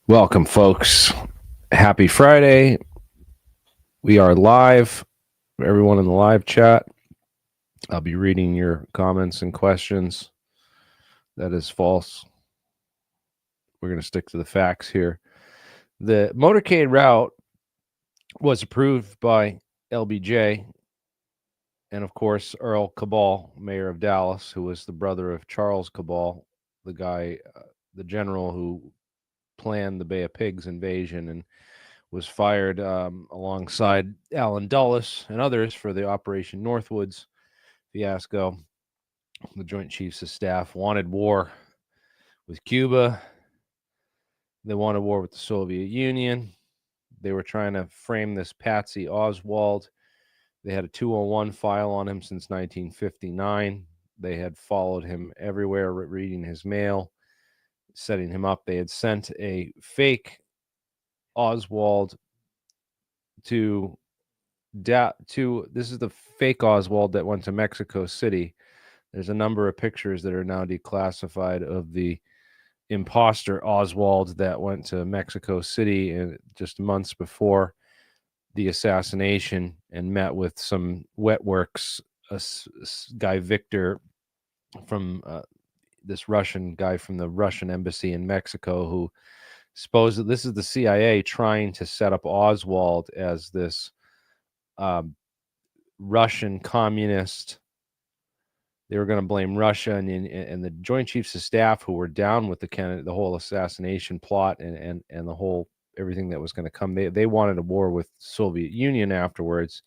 Welcome, folks. Happy Friday. We are live. Everyone in the live chat, I'll be reading your comments and questions. That is false. We're going to stick to the facts here. The motorcade route was approved by LBJ and, of course, Earl Cabal, mayor of Dallas, who was the brother of Charles Cabal, the guy, the general who planned the Bay of Pigs invasion and was fired alongside Allen Dulles and others for the Operation Northwoods fiasco. The Joint Chiefs of Staff wanted war with Cuba. They wanted war with the Soviet Union. They were trying to frame this patsy Oswald. They had a 201 file on him since 1959. They had followed him everywhere, reading his mail, setting him up. They had sent a fake Oswald to this is the fake Oswald that went to Mexico City. There's a number of pictures that are now declassified of the imposter Oswald that went to Mexico City and just months before the assassination and met with some wet works guy Victor from this Russian guy from the Russian embassy in Mexico, who supposed that this is the CIA trying to set up Oswald as this Russian communist. They were going to blame Russia and the Joint Chiefs of Staff, who were down with the whole assassination plot and the whole everything that was going to come. They wanted a war with the Soviet Union afterwards.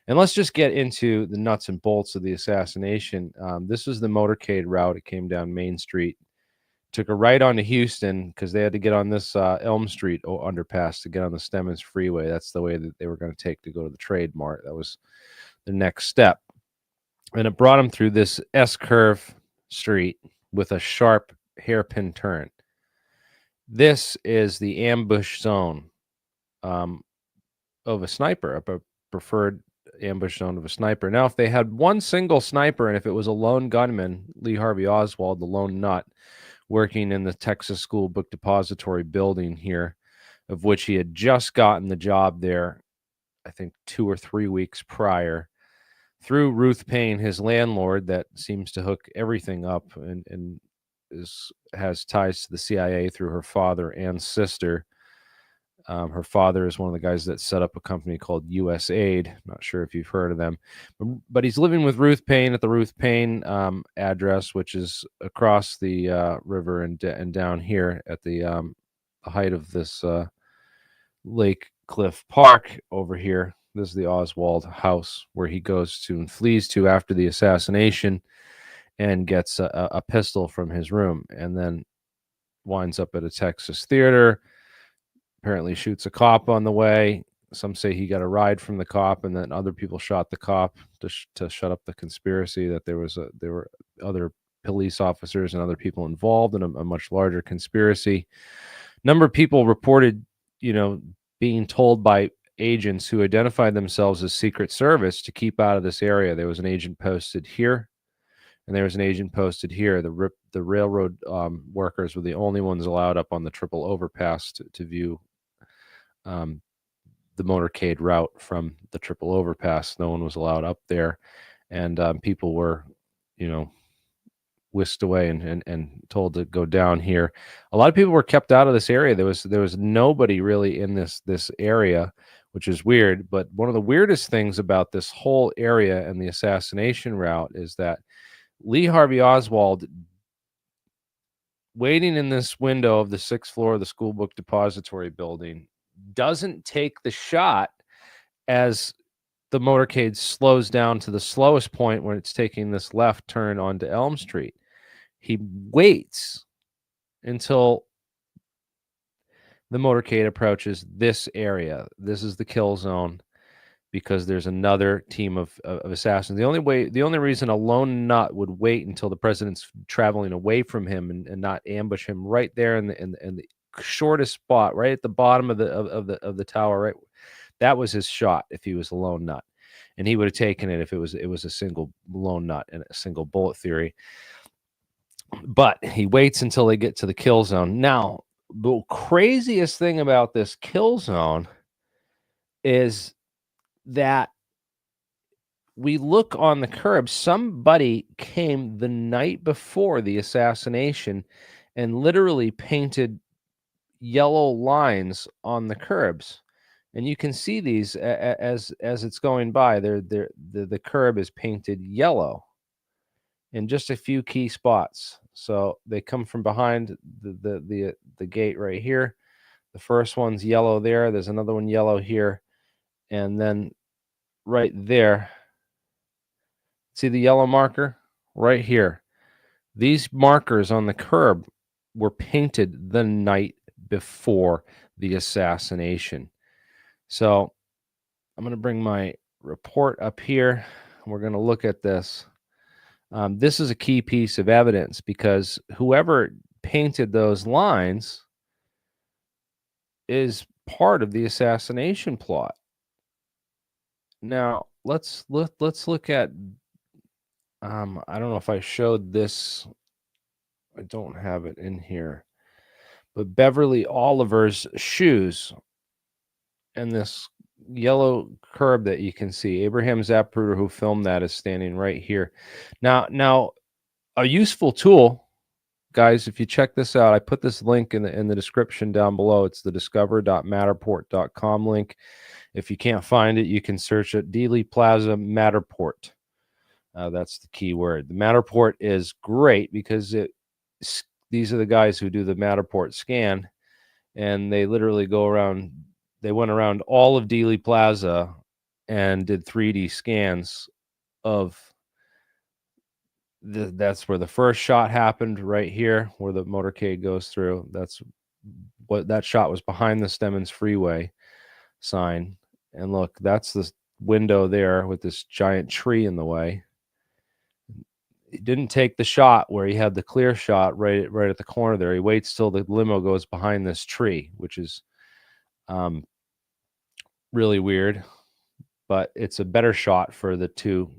And let's just get into the nuts and bolts of the assassination. This was the motorcade route. It came down Main Street, took a right onto Houston because they had to get on this Elm Street underpass to get on the Stemmons Freeway. That's the way that they were going to take to go to the Trade Mart. That was the next step. And it brought them through this S-curve street with a sharp hairpin turn. This is the ambush zone of a sniper, a preferred ambush zone of a sniper. Now, if they had one single sniper and if it was a lone gunman, Lee Harvey Oswald, the lone nut, working in the Texas School Book Depository building here, of which he had just gotten the job there, I think 2 or 3 weeks prior, through Ruth Payne, his landlord, that seems to hook everything up and has ties to the CIA through her father and sister. Her father is one of the guys that set up a company called USAID. Not sure if you've heard of them, but he's living with Ruth Payne at the Ruth Payne address, which is across the river and down here at the height of this Lake Cliff Park over here. This is the Oswald house where he goes to and flees to after the assassination and gets a pistol from his room and then winds up at a Texas theater. Apparently shoots a cop on the way. Some say he got a ride from the cop, and then other people shot the cop to shut up the conspiracy that there were other police officers and other people involved in a much larger conspiracy. Number of people reported, being told by agents who identified themselves as Secret Service to keep out of this area. There was an agent posted here, and there was an agent posted here. The railroad workers were the only ones allowed up on the triple overpass to view the motorcade route from the triple overpass. No one was allowed up there, and people were, whisked away and told to go down here. A lot of people were kept out of this area. There was nobody really in this area, which is weird. But one of the weirdest things about this whole area and the assassination route is that Lee Harvey Oswald, waiting in this window of the 6th floor of the School Book Depository building, doesn't take the shot as the motorcade slows down to the slowest point when it's taking this left turn onto Elm Street. He waits until the motorcade approaches this area. This is the kill zone because there's another team of assassins. The only reason a lone nut would wait until the president's traveling away from him and not ambush him right there in the shortest spot, right at the bottom of the tower, right, that was his shot if he was a lone nut, and he would have taken it if it was a single lone nut and a single bullet theory. But he waits until they get to the kill zone. Now, the craziest thing about this kill zone is that we look on the curb. Somebody came the night before the assassination and literally painted yellow lines on the curbs, and you can see these as it's going by. The curb is painted yellow in just a few key spots. So they come from behind the gate right here. The first one's yellow there. There's another one yellow here, and then right there. See the yellow marker right here? These markers on the curb were painted the night before the assassination. So I'm going to bring my report up here. We're going to look at this. This is a key piece of evidence because whoever painted those lines is part of the assassination plot. Now let's look at. I don't know if I showed this. I don't have it in here, but Beverly Oliver's shoes and this yellow curb that you can see. Abraham Zapruder, who filmed that, is standing right here. Now, a useful tool, guys. If you check this out, I put this link in the description down below. It's the discover.matterport.com link. If you can't find it, you can search it. Dealey Plaza Matterport. That's the key word. The Matterport is great because these are the guys who do the Matterport scan, and they literally go around. They went around all of Dealey Plaza and did 3D scans of that's where the first shot happened, right here, where the motorcade goes through. That's what that shot was, behind the Stemmons Freeway sign. And look, that's the window there with this giant tree in the way. He didn't take the shot where he had the clear shot right at the corner there. He waits till the limo goes behind this tree, which is really weird, but it's a better shot for the two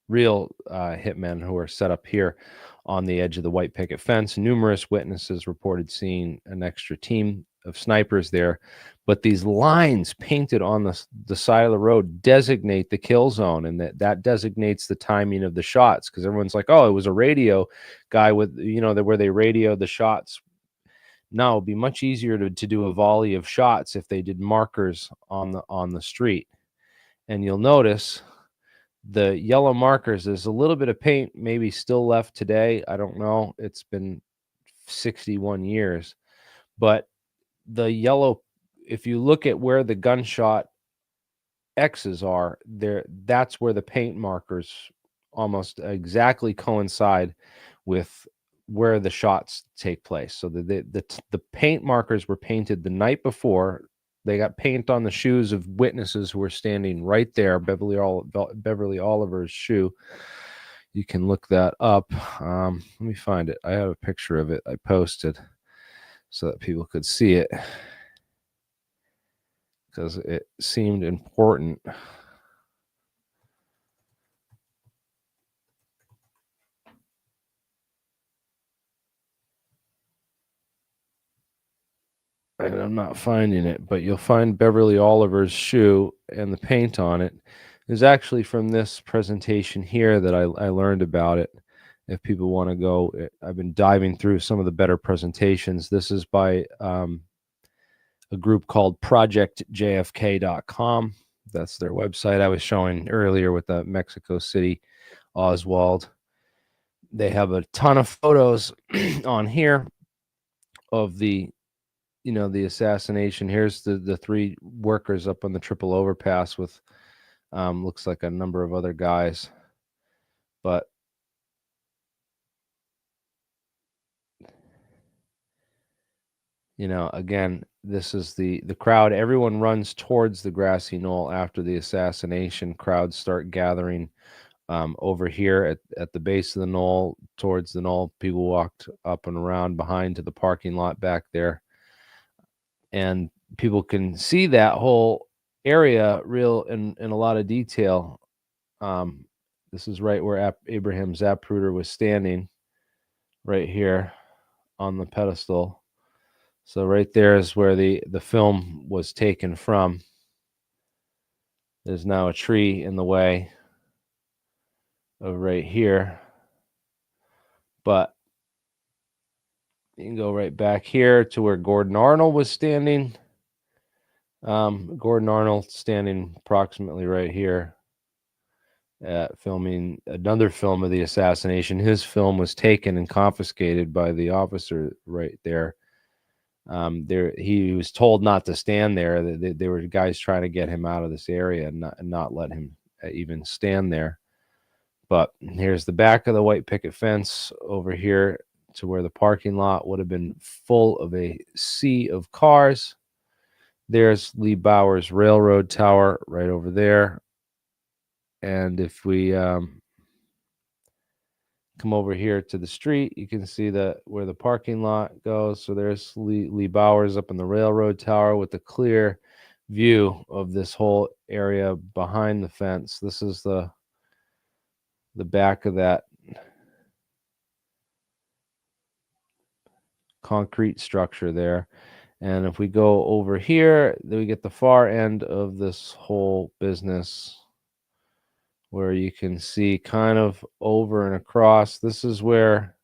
real hitmen who are set up here on the edge of the white picket fence. Numerous witnesses reported seeing an extra team of snipers there, but these lines painted on the side of the road designate the kill zone, and that designates the timing of the shots, because everyone's like, oh, it was a radio guy with, where they radioed the shots. No, it'd be much easier to do a volley of shots if they did markers on the street. And you'll notice the yellow markers, there's a little bit of paint maybe still left today. I don't know. It's been 61 years. But the yellow, if you look at where the gunshot X's are, there, that's where the paint markers almost exactly coincide with where the shots take place. So the paint markers were painted the night before. They got paint on the shoes of witnesses who were standing right there. Beverly Oliver's shoe. You can look that up. Let me find it. I have a picture of it I posted so that people could see it, because it seemed important. And I'm not finding it, but you'll find Beverly Oliver's shoe, and the paint on it is actually from this presentation here that I learned about it. If people want to go, I've been diving through some of the better presentations. This is by a group called projectjfk.com. That's their website I was showing earlier with the Mexico City Oswald. They have a ton of photos on here of the assassination. Here's the three workers up on the triple overpass with looks like a number of other guys. But again, this is the crowd. Everyone runs towards the grassy knoll after the assassination. Crowds start gathering over here at the base of the knoll, towards the knoll. People walked up and around behind to the parking lot back there. And people can see that whole area real in a lot of detail. This is right where Abraham Zapruder was standing, right here on the pedestal. So right there is where the film was taken from. There's now a tree in the way of right here. But you can go right back here to where Gordon Arnold was standing. Gordon Arnold standing approximately right here, filming another film of the assassination. His film was taken and confiscated by the officer right there. He was told not to stand there. There were guys trying to get him out of this area and not let him even stand there. But here's the back of the white picket fence over here to where the parking lot would have been full of a sea of cars. There's Lee Bowers Railroad Tower right over there. And if we come over here to the street, you can see where the parking lot goes. So there's Lee Bowers up in the railroad tower with a clear view of this whole area behind the fence. This is the back of that concrete structure there. And if we go over here, then we get the far end of this whole business where you can see kind of over and across. This is where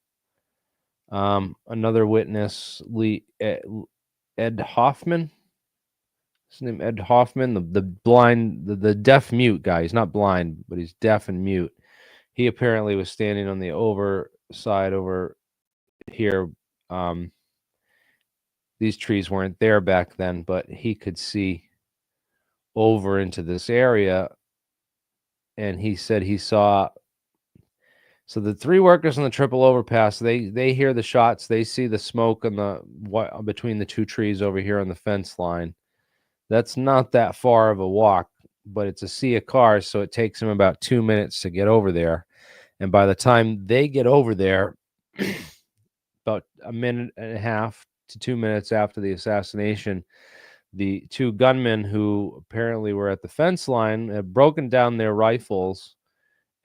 another witness, Ed Hoffman. His name Ed Hoffman, the blind, the deaf mute guy. He's not blind, but he's deaf and mute. He apparently was standing on the side over here. These trees weren't there back then, but he could see over into this area, and he said he saw. So the three workers on the triple overpass, they hear the shots, they see the smoke and between the two trees over here on the fence line. That's not that far of a walk, but it's a sea of cars, so it takes them about 2 minutes to get over there. And by the time they get over there, about a minute and a half to 2 minutes after the assassination, the two gunmen who apparently were at the fence line had broken down their rifles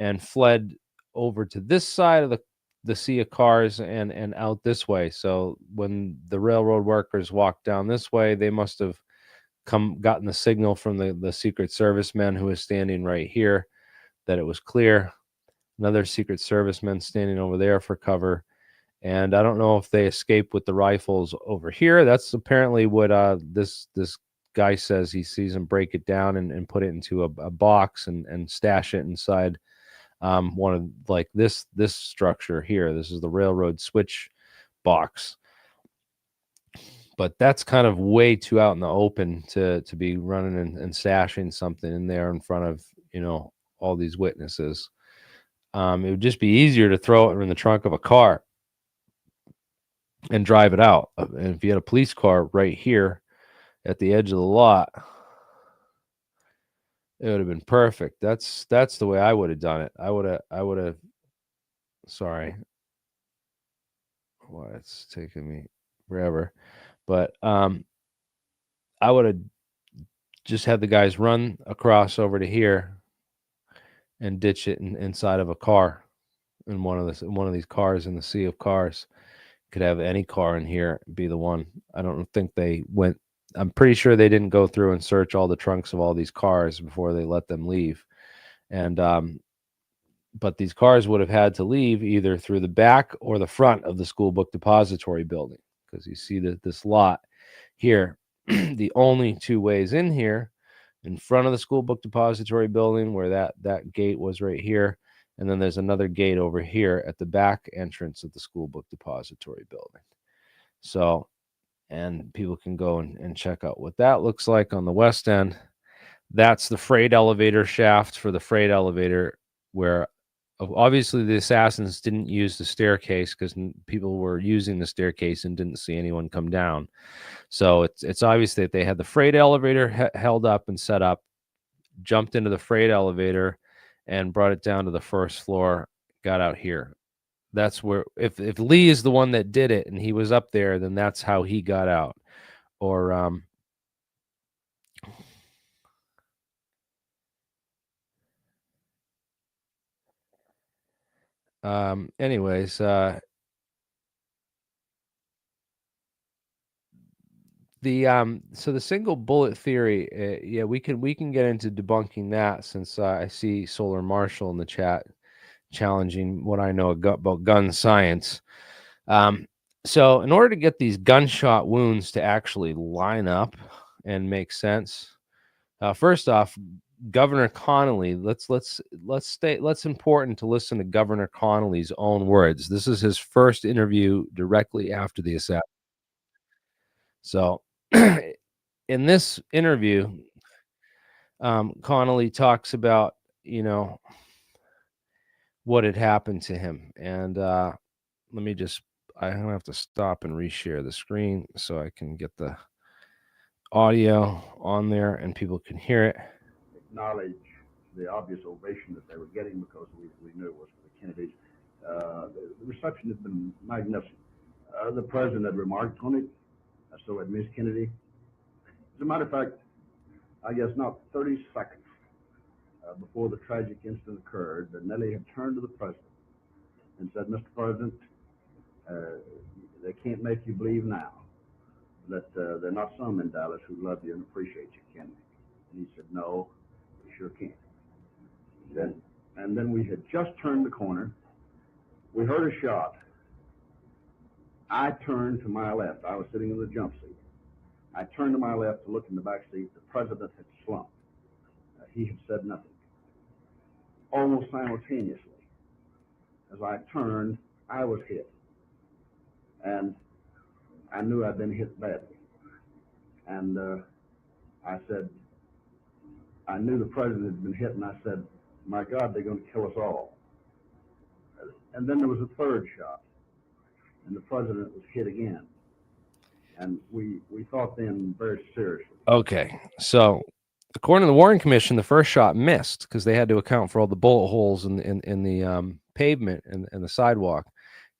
and fled over to this side of the sea of cars and out this way. So when the railroad workers walked down this way, they must have gotten the signal from the Secret Service men who was standing right here that it was clear. Another Secret Service man standing over there for cover. And I don't know if they escaped with the rifles over here. That's apparently what this guy says. He sees them break it down and put it into a box and stash it inside one of like this structure here. This is the railroad switch box. But that's kind of way too out in the open to be running and stashing something in there in front of, all these witnesses. It would just be easier to throw it in the trunk of a car and drive it out. And if you had a police car right here at the edge of the lot, it would have been perfect. That's the way I would have done it. I would have sorry. Why it's taking me forever. But I would have just had the guys run across over to here and ditch it inside of a car in one of these cars in the sea of cars. Could have any car in here be the one. I don't think they went. I'm pretty sure they didn't go through and search all the trunks of all these cars before they let them leave. And but these cars would have had to leave either through the back or the front of the school book depository building, because you see that this lot here, the only two ways in here, in front of the school book depository building where that gate was right here, and then there's another gate over here at the back entrance of the school book depository building. So, and people can go and check out what that looks like on the west end. That's the freight elevator shaft for the freight elevator, where obviously the assassins didn't use the staircase because people were using the staircase and didn't see anyone come down. So it's obvious that they had the freight elevator held up and set up, jumped into the freight elevator and brought it down to the first floor, got out here. That's where, if Lee is the one that did it and he was up there, then that's how he got out. Or anyways, So the single bullet theory, yeah, we can get into debunking that, since I see Solar Marshall in the chat challenging what I know about gun science. So in order to get these gunshot wounds to actually line up and make sense, first off, Governor Connolly. Let's important to listen to Governor Connolly's own words. This is his first interview directly after the assassination. So, in this interview, Connolly talks about, what had happened to him, and let me just. I'm gonna have to stop and reshare the screen so I can get the audio on there and people can hear it. Acknowledge the obvious ovation that they were getting, because we knew it was for the Kennedys. The reception has been magnificent. The president had remarked on it, so had Miss Kennedy. As a matter of fact, I guess not 30 seconds before the tragic incident occurred, that Nellie had turned to the president and said, "Mr. President, they can't make you believe now that there are not some in Dallas who love you and appreciate you, can they?" And he said, "No, we sure can't." And then we had just turned the corner. We heard a shot. I turned to my left. I was sitting in the jump seat. I turned to my left to look in the back seat. The president had slumped. He had said nothing. Almost simultaneously, as I turned, I was hit. And I knew I'd been hit badly. And I said, I knew the president had been hit, and I said, "My God, they're going to kill us all." And then there was a third shot, and the president was hit again. And we thought then very seriously. Okay, so according to the Warren Commission, the first shot missed because they had to account for all the bullet holes in the pavement and the sidewalk.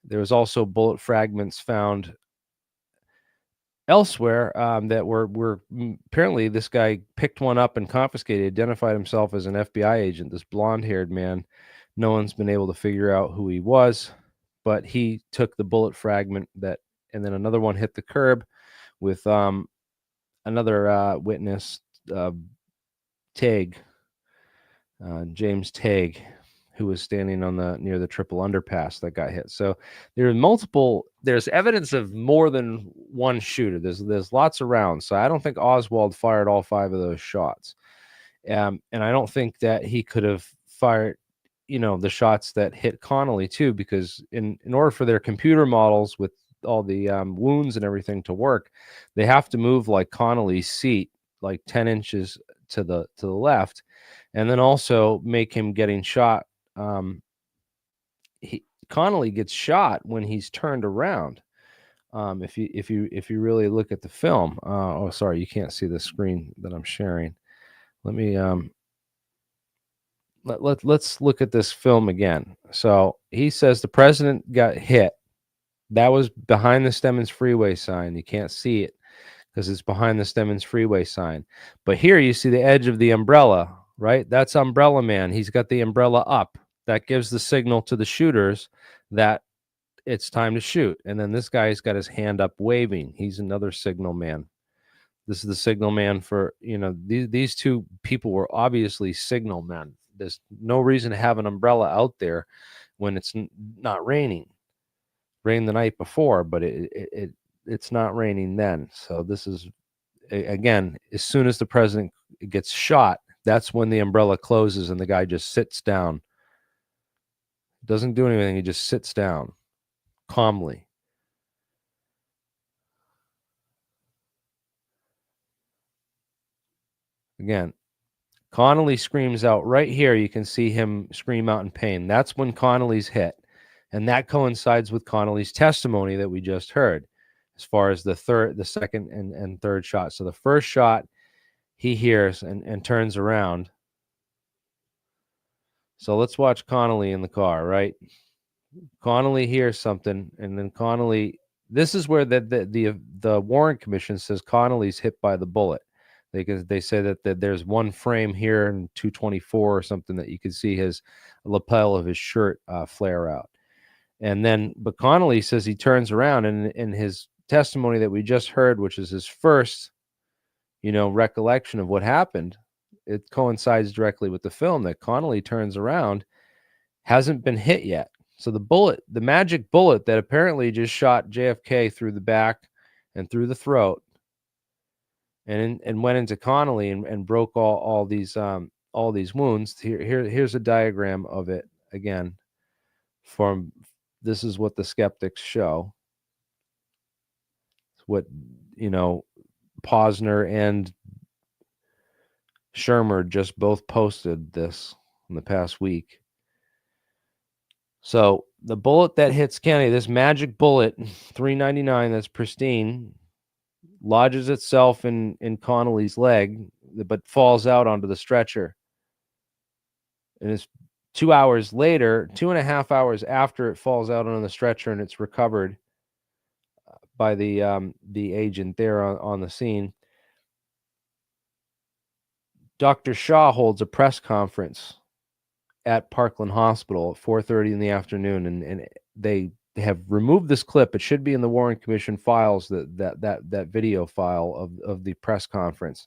There was also bullet fragments found elsewhere that were apparently, this guy picked one up and confiscated, identified himself as an FBI agent, this blonde-haired man. No one's been able to figure out who he was, but he took the bullet fragment and then another one hit the curb with another witness, Tague, James Tague, who was standing near the triple underpass that got hit. So there's evidence of more than one shooter. There's lots of rounds. So I don't think Oswald fired all 5 of those shots. And I don't think that he could have fired, the shots that hit Connolly too, because in order for their computer models with all the wounds and everything to work, they have to move like Connolly's seat like 10 inches to the left, and then also make him getting shot. Connolly gets shot when he's turned around. If you really look at the film, oh sorry, you can't see the screen that I'm sharing. Let me let's look at this film again. So he says the president got hit. That was behind the Stemmons Freeway sign. You can't see it because it's behind the Stemmons Freeway sign. But here you see the edge of the umbrella, right? That's Umbrella Man. He's got the umbrella up. That gives the signal to the shooters that it's time to shoot. And then this guy's got his hand up waving. He's another signal man. This is the signal man for, these two people were obviously signal men. There's no reason to have an umbrella out there when it's not raining. Rained the night before, but it's not raining then. So this is, again, as soon as the president gets shot, that's when the umbrella closes and the guy just sits down. Doesn't do anything. He just sits down calmly. Again, Connolly screams out right here. You can see him scream out in pain. That's when Connolly's hit. And that coincides with Connolly's testimony that we just heard, as far as the second and third shot. So the first shot he hears and turns around. So let's watch Connolly in the car, right? Connolly hears something, and then Connolly, this is where the Warren Commission says Connolly's hit by the bullet. They say that there's one frame here in 224 or something that you can see his lapel of his shirt flare out. And then, but Connolly says he turns around and his testimony that we just heard, which is his first, recollection of what happened, it coincides directly with the film that Connolly turns around, hasn't been hit yet. So the magic bullet that apparently just shot JFK through the back and through the throat and went into Connolly and broke all these wounds. Here's a diagram of it again. This is what the skeptics show. It's what Posner and Shermer just both posted this in the past week. So the bullet that hits Kennedy, this magic bullet, 399, that's pristine, lodges itself in Connolly's leg, but falls out onto the stretcher. And it's 2 hours later, 2.5 hours after it falls out on the stretcher and it's recovered by the agent there on the scene. Dr. Shaw holds a press conference at Parkland Hospital at 4:30 in the afternoon, and they have removed this clip. It should be in the Warren Commission files, that video file of the press conference,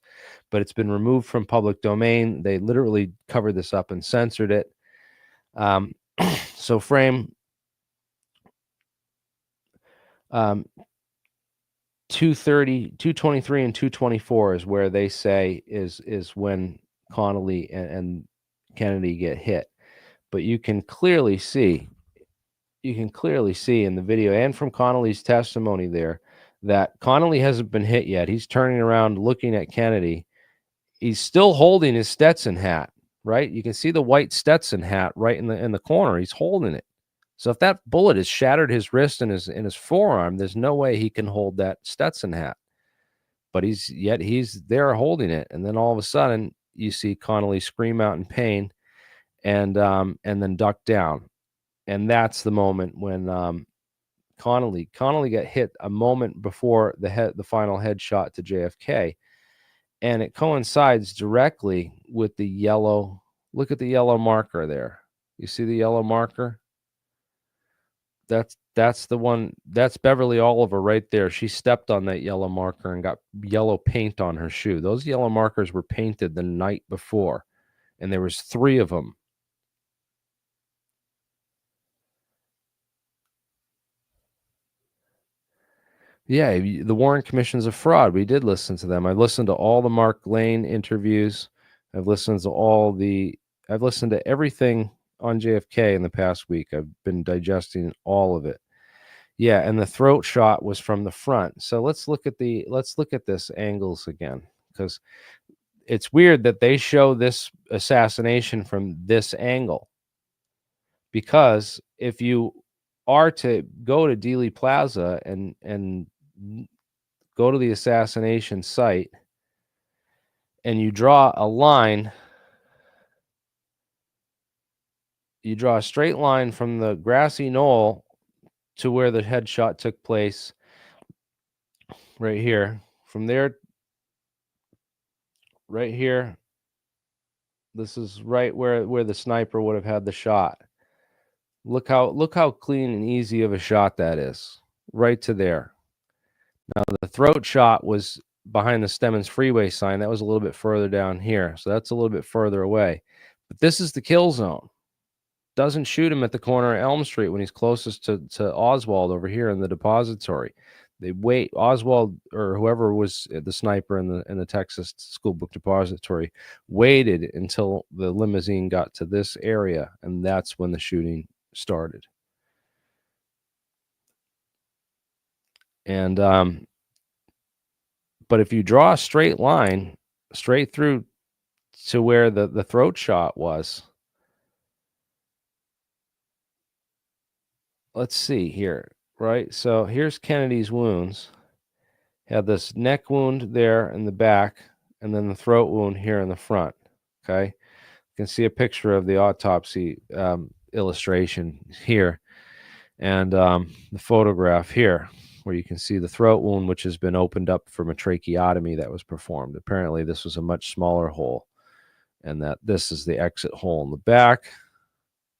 but it's been removed from public domain. They literally covered this up and censored it. So frame 230, 223, and 224 is where they say is when Connolly and Kennedy get hit. But you can clearly see in the video and from Connolly's testimony there that Connolly hasn't been hit yet. He's turning around looking at Kennedy. He's still holding his Stetson hat, right? You can see the white Stetson hat right in the corner. He's holding it. So if that bullet has shattered his wrist and his forearm, there's no way he can hold that Stetson hat. But he's there holding it, and then all of a sudden you see Connolly scream out in pain and then duck down. And that's the moment when Connolly got hit a moment before the final headshot to JFK. And it coincides directly with the yellow. Look at the yellow marker there. You see the yellow marker? That's the one. That's Beverly Oliver right there. She stepped on that yellow marker and got yellow paint on her shoe. Those yellow markers were painted the night before, and there was 3 of them. Yeah, the Warren Commission's a fraud. We did listen to them. I listened to all the Mark Lane interviews. I've listened to everything on JFK in the past week. I've been digesting all of it. Yeah, and the throat shot was from the front. So let's look at this angles again, because it's weird that they show this assassination from this angle. Because if you are to go to Dealey Plaza and go to the assassination site and you draw a line, you draw a straight line from the grassy knoll to where the headshot took place, right here. From there, right here, this is right where the sniper would have had the shot. Look how clean and easy of a shot that is, right to there. Now the throat shot was behind the Stemmons Freeway sign. That was a little bit further down here, so that's a little bit further away. But this is the kill zone. Doesn't shoot him at the corner of Elm Street when he's closest to Oswald over here in the depository. They wait. Oswald or whoever was the sniper in the Texas School Book Depository waited until the limousine got to this area, and that's when the shooting started. And but if you draw a straight line straight through to where the throat shot was, let's see here, right? So here's Kennedy's wounds. Had this neck wound there in the back, and then the throat wound here in the front. Okay, you can see a picture of the autopsy illustration here, and the photograph here, where you can see the throat wound, which has been opened up from a tracheotomy that was performed. Apparently, this was a much smaller hole, and that this is the exit hole in the back.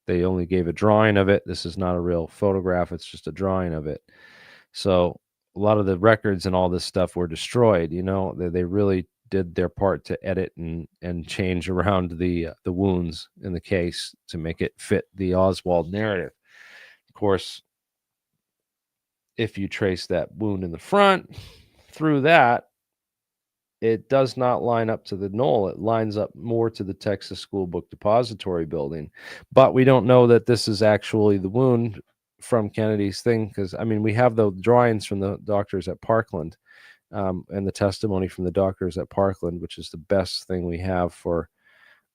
They only gave a drawing of it. This is not a real photograph. It's just a drawing of it. So a lot of the records and all this stuff were destroyed. They really did their part to edit and change around the wounds in the case to make it fit the Oswald narrative. Of course, if you trace that wound in the front through that, it does not line up to the knoll. It lines up more to the Texas School Book Depository building. But we don't know that this is actually the wound from Kennedy's thing, because, I mean, we have the drawings from the doctors at Parkland, and the testimony from the doctors at Parkland, which is the best thing we have for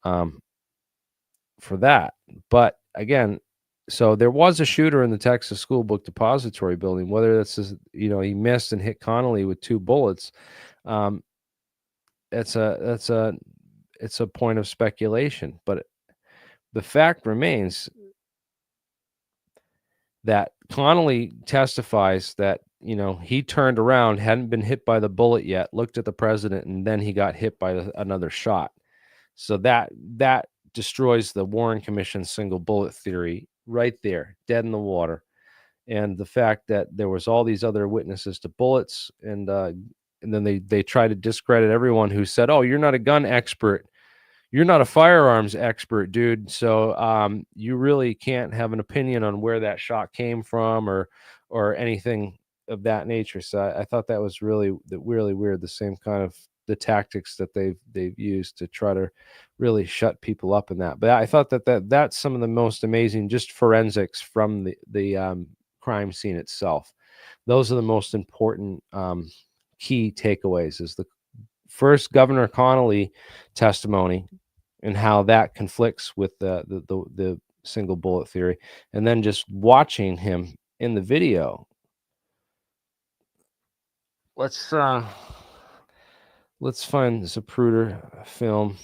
that. But again, so there was a shooter in the Texas School Book Depository building. Whether that's he missed and hit Connolly with 2 bullets, it's a point of speculation. But the fact remains that Connolly testifies that he turned around, hadn't been hit by the bullet yet, looked at the president, and then he got hit by another shot. So that destroys the Warren Commission's single bullet theory right there, dead in the water. And the fact that there was all these other witnesses to bullets, and then they try to discredit everyone who said, "Oh, you're not a gun expert. You're not a firearms expert, dude. So you really can't have an opinion on where that shot came from or anything of that nature." So I thought that was really weird. The same kind of the tactics that they've used to try to really shut people up in that. But I thought that's some of the most amazing just forensics from the crime scene itself. Those are the most important key takeaways, is the first Governor Connolly testimony and how that conflicts with the single bullet theory, and then just watching him in the video. Let's find the Zapruder film.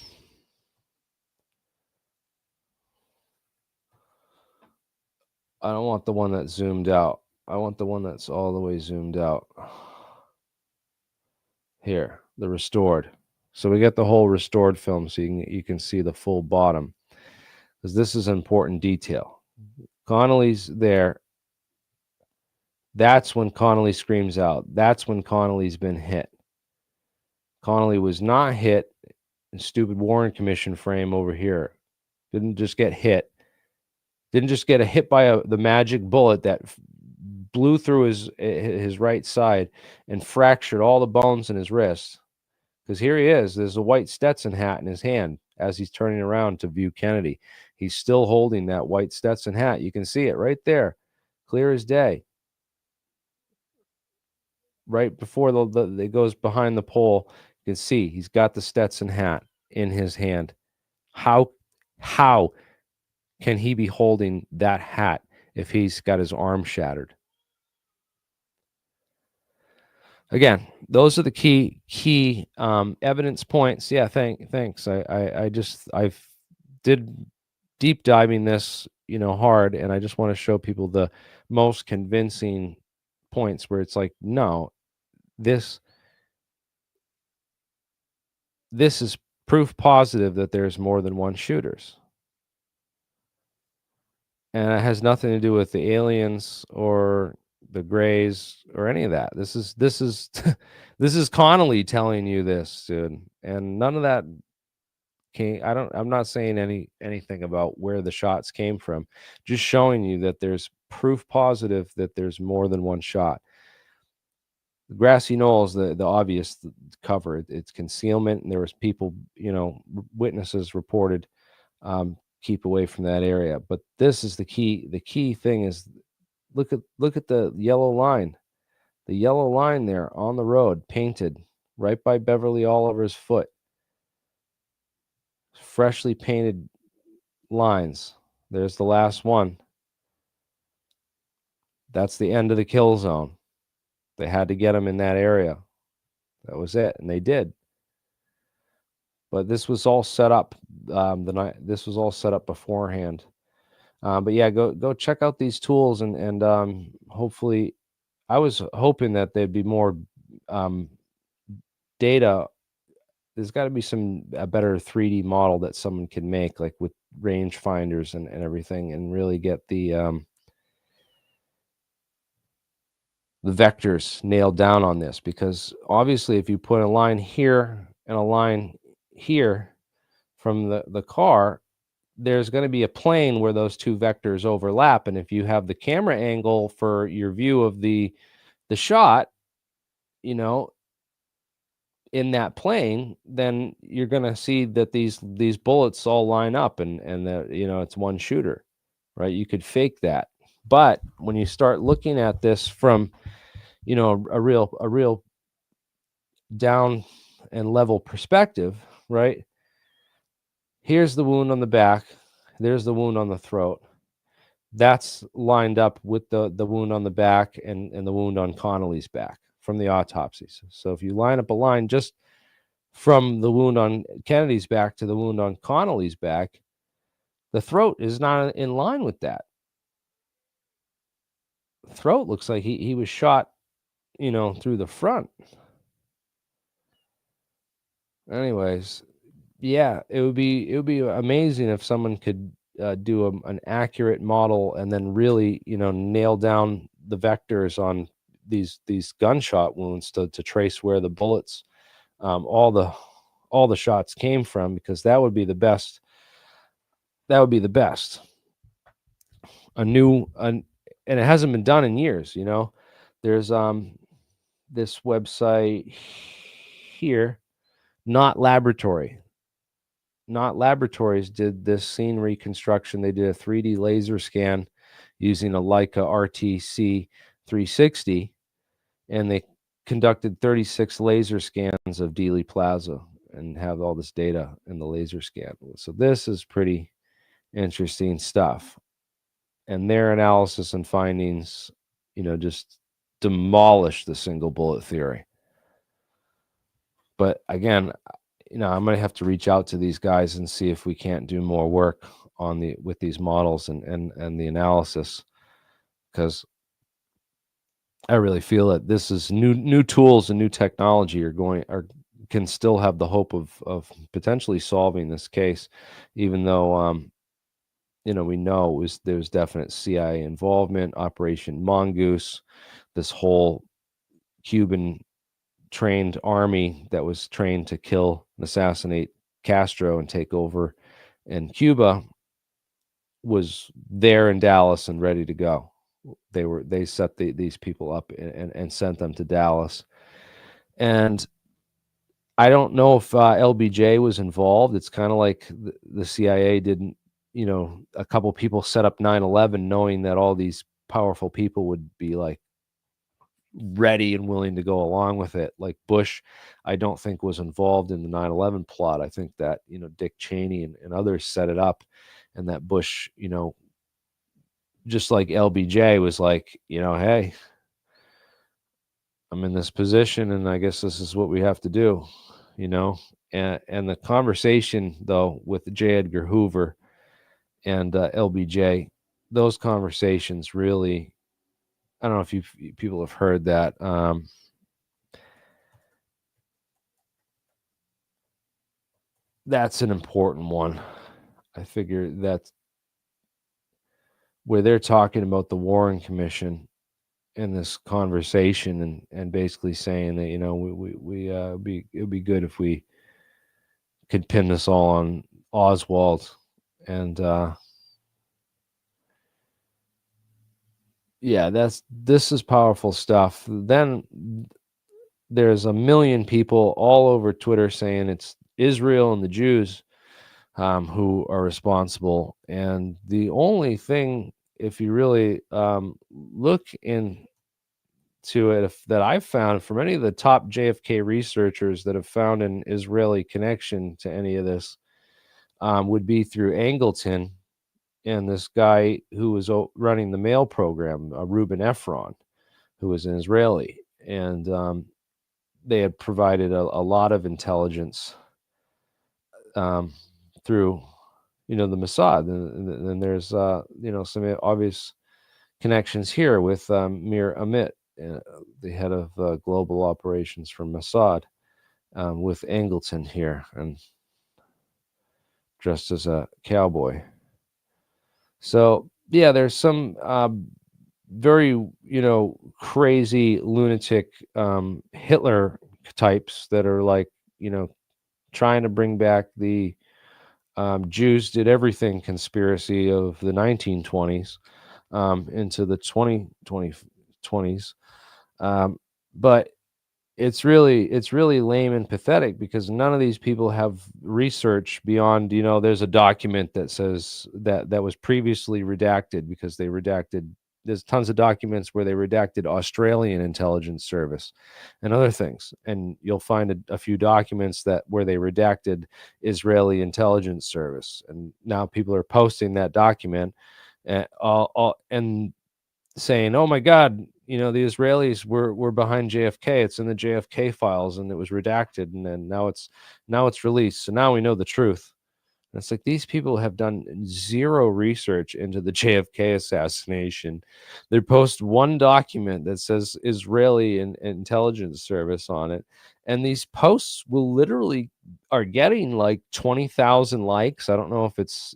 I don't want the one that's zoomed out. I want the one that's all the way zoomed out. Here, the restored. So we get the whole restored film, so you can see the full bottom, because this is an important detail. Connolly's there. That's when Connolly screams out. That's when Connolly's been hit. Connolly was not hit in stupid Warren Commission frame over here. Didn't just get hit. Didn't just get a hit by the magic bullet that blew through his right side and fractured all the bones in his wrist. Because here he is. There's a white Stetson hat in his hand as he's turning around to view Kennedy. He's still holding that white Stetson hat. You can see it right there, clear as day. Right before it goes behind the pole, you can see he's got the Stetson hat in his hand. How can he be holding that hat if he's got his arm shattered? Again, those are the key evidence points. Yeah, thanks. I've did deep diving this, hard, and I just want to show people the most convincing points where it's like, no, this is proof positive that there's more than one shooters. And it has nothing to do with the aliens or the Greys or any of that. This is this is Connolly telling you this, dude. And none of that I'm not saying anything about where the shots came from. Just showing you that there's proof positive that there's more than one shot. The grassy knoll is the obvious cover. It's concealment, and there was people, witnesses reported, keep away from that area. But this is the key. The key thing is look at the yellow line. The yellow line there on the road, painted right by Beverly Oliver's foot. Freshly painted lines. There's the last one. That's the end of the kill zone. They had to get him in that area. That was it, and they did. But this was all set up this was all set up beforehand. But yeah, go check out these tools, and hopefully, I was hoping that there'd be more data. There's got to be a better 3D model that someone can make, like with range finders and everything, and really get the the vectors nailed down on this, because obviously if you put a line here and a line here from the car, there's going to be a plane where those two vectors overlap. And if you have the camera angle for your view of the shot, you know, in that plane, then you're going to see that these bullets all line up, and that, you know, it's one shooter, right? You could fake that. But when you start looking at this from, you know, a real down and level perspective, right? Here's the wound on the back, there's the wound on the throat. That's lined up with the wound on the back and the wound on Connolly's back from the autopsies. So if you line up a line just from the wound on Kennedy's back to the wound on Connolly's back, the throat is not in line with that. The throat looks like he was shot, you know, through the front. Anyways, yeah, it would be amazing if someone could do an accurate model and then really, you know, nail down the vectors on these gunshot wounds to trace where the bullets, all the shots came from, because that would be the best. That would be the best. And it hasn't been done in years. You know, there's this website here, Not Laboratories did this scene reconstruction. They did a 3D laser scan using a Leica RTC 360, and they conducted 36 laser scans of Dealey Plaza and have all this data in the laser scan. So this is pretty interesting stuff. And their analysis and findings, you know, just demolish the single bullet theory. But again, you know, I'm going to have to reach out to these guys and see if we can't do more work on with these models and the analysis, because I really feel that this is new tools and new technology can still have the hope of potentially solving this case, even though you know, we know there was definite CIA involvement, Operation Mongoose, this whole Cuban trained army that was trained to kill and assassinate Castro and take over in Cuba was there in Dallas and ready to go. They set these people up and sent them to Dallas. And I don't know if LBJ was involved. It's kind of like the CIA didn't, you know, a couple people set up 9/11 knowing that all these powerful people would be like ready and willing to go along with it. Like Bush, I don't think was involved in the 9/11 plot. I think that, you know, Dick Cheney and others set it up, and that Bush, you know, just like LBJ was like, you know, hey, I'm in this position and I guess this is what we have to do, you know. And the conversation though with J. Edgar Hoover and LBJ, those conversations really, I don't know if people have heard that. That's an important one. I figure that's where they're talking about the Warren Commission in this conversation, and basically saying that, you know, it would be good if we could pin this all on Oswald. And yeah, this is powerful stuff. Then there's a million people all over Twitter saying it's Israel and the Jews who are responsible. And the only thing, if you really look into it, that I've found from any of the top JFK researchers that have found an Israeli connection to any of this, would be through Angleton and this guy who was running the mail program, Reuben Efron, who was an Israeli. And they had provided a lot of intelligence through, you know, the Mossad. And there's, you know, some obvious connections here with Mir Amit, the head of global operations for Mossad, with Angleton here, and dressed as a cowboy. So yeah, there's some very, crazy lunatic Hitler types that are like, trying to bring back the Jews did everything conspiracy of the 1920s into the 2020s. But it's really lame and pathetic because none of these people have research beyond, there's a document that says that was previously redacted because they redacted. There's tons of documents where they redacted Australian intelligence service and other things, and you'll find a few documents that where they redacted Israeli intelligence service, and now people are posting that document and saying, "Oh my God, the Israelis were behind JFK. It's in the JFK files, and it was redacted, and then now it's released. So now we know the truth." And it's like these people have done zero research into the JFK assassination. They post one document that says Israeli intelligence service on it, and these posts will literally are getting like 20,000 likes. I don't know if it's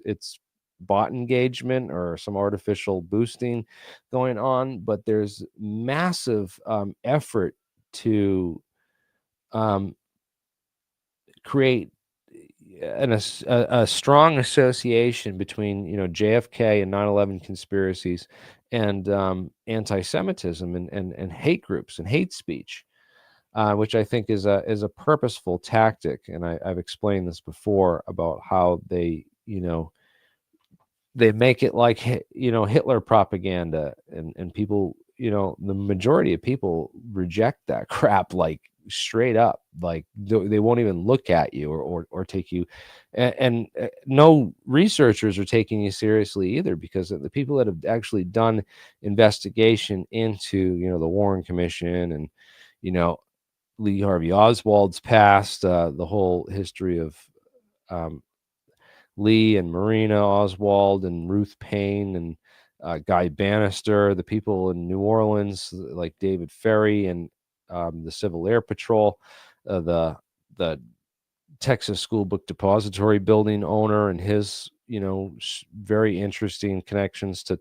bot engagement or some artificial boosting going on, but there's massive effort to um, create a strong association between JFK and 9/11 conspiracies and anti-Semitism and hate groups and hate speech, which I think is a purposeful tactic. And I've explained this before about how they make it like Hitler propaganda, and people, the majority of people reject that crap like straight up, like they won't even look at you or take you, and no researchers are taking you seriously either, because the people that have actually done investigation into the Warren Commission and Lee Harvey Oswald's past, the whole history of um, Lee and Marina Oswald and Ruth Payne and Guy Bannister, the people in New Orleans like David Ferry and the Civil Air Patrol, the Texas School Book Depository building owner and his very interesting connections to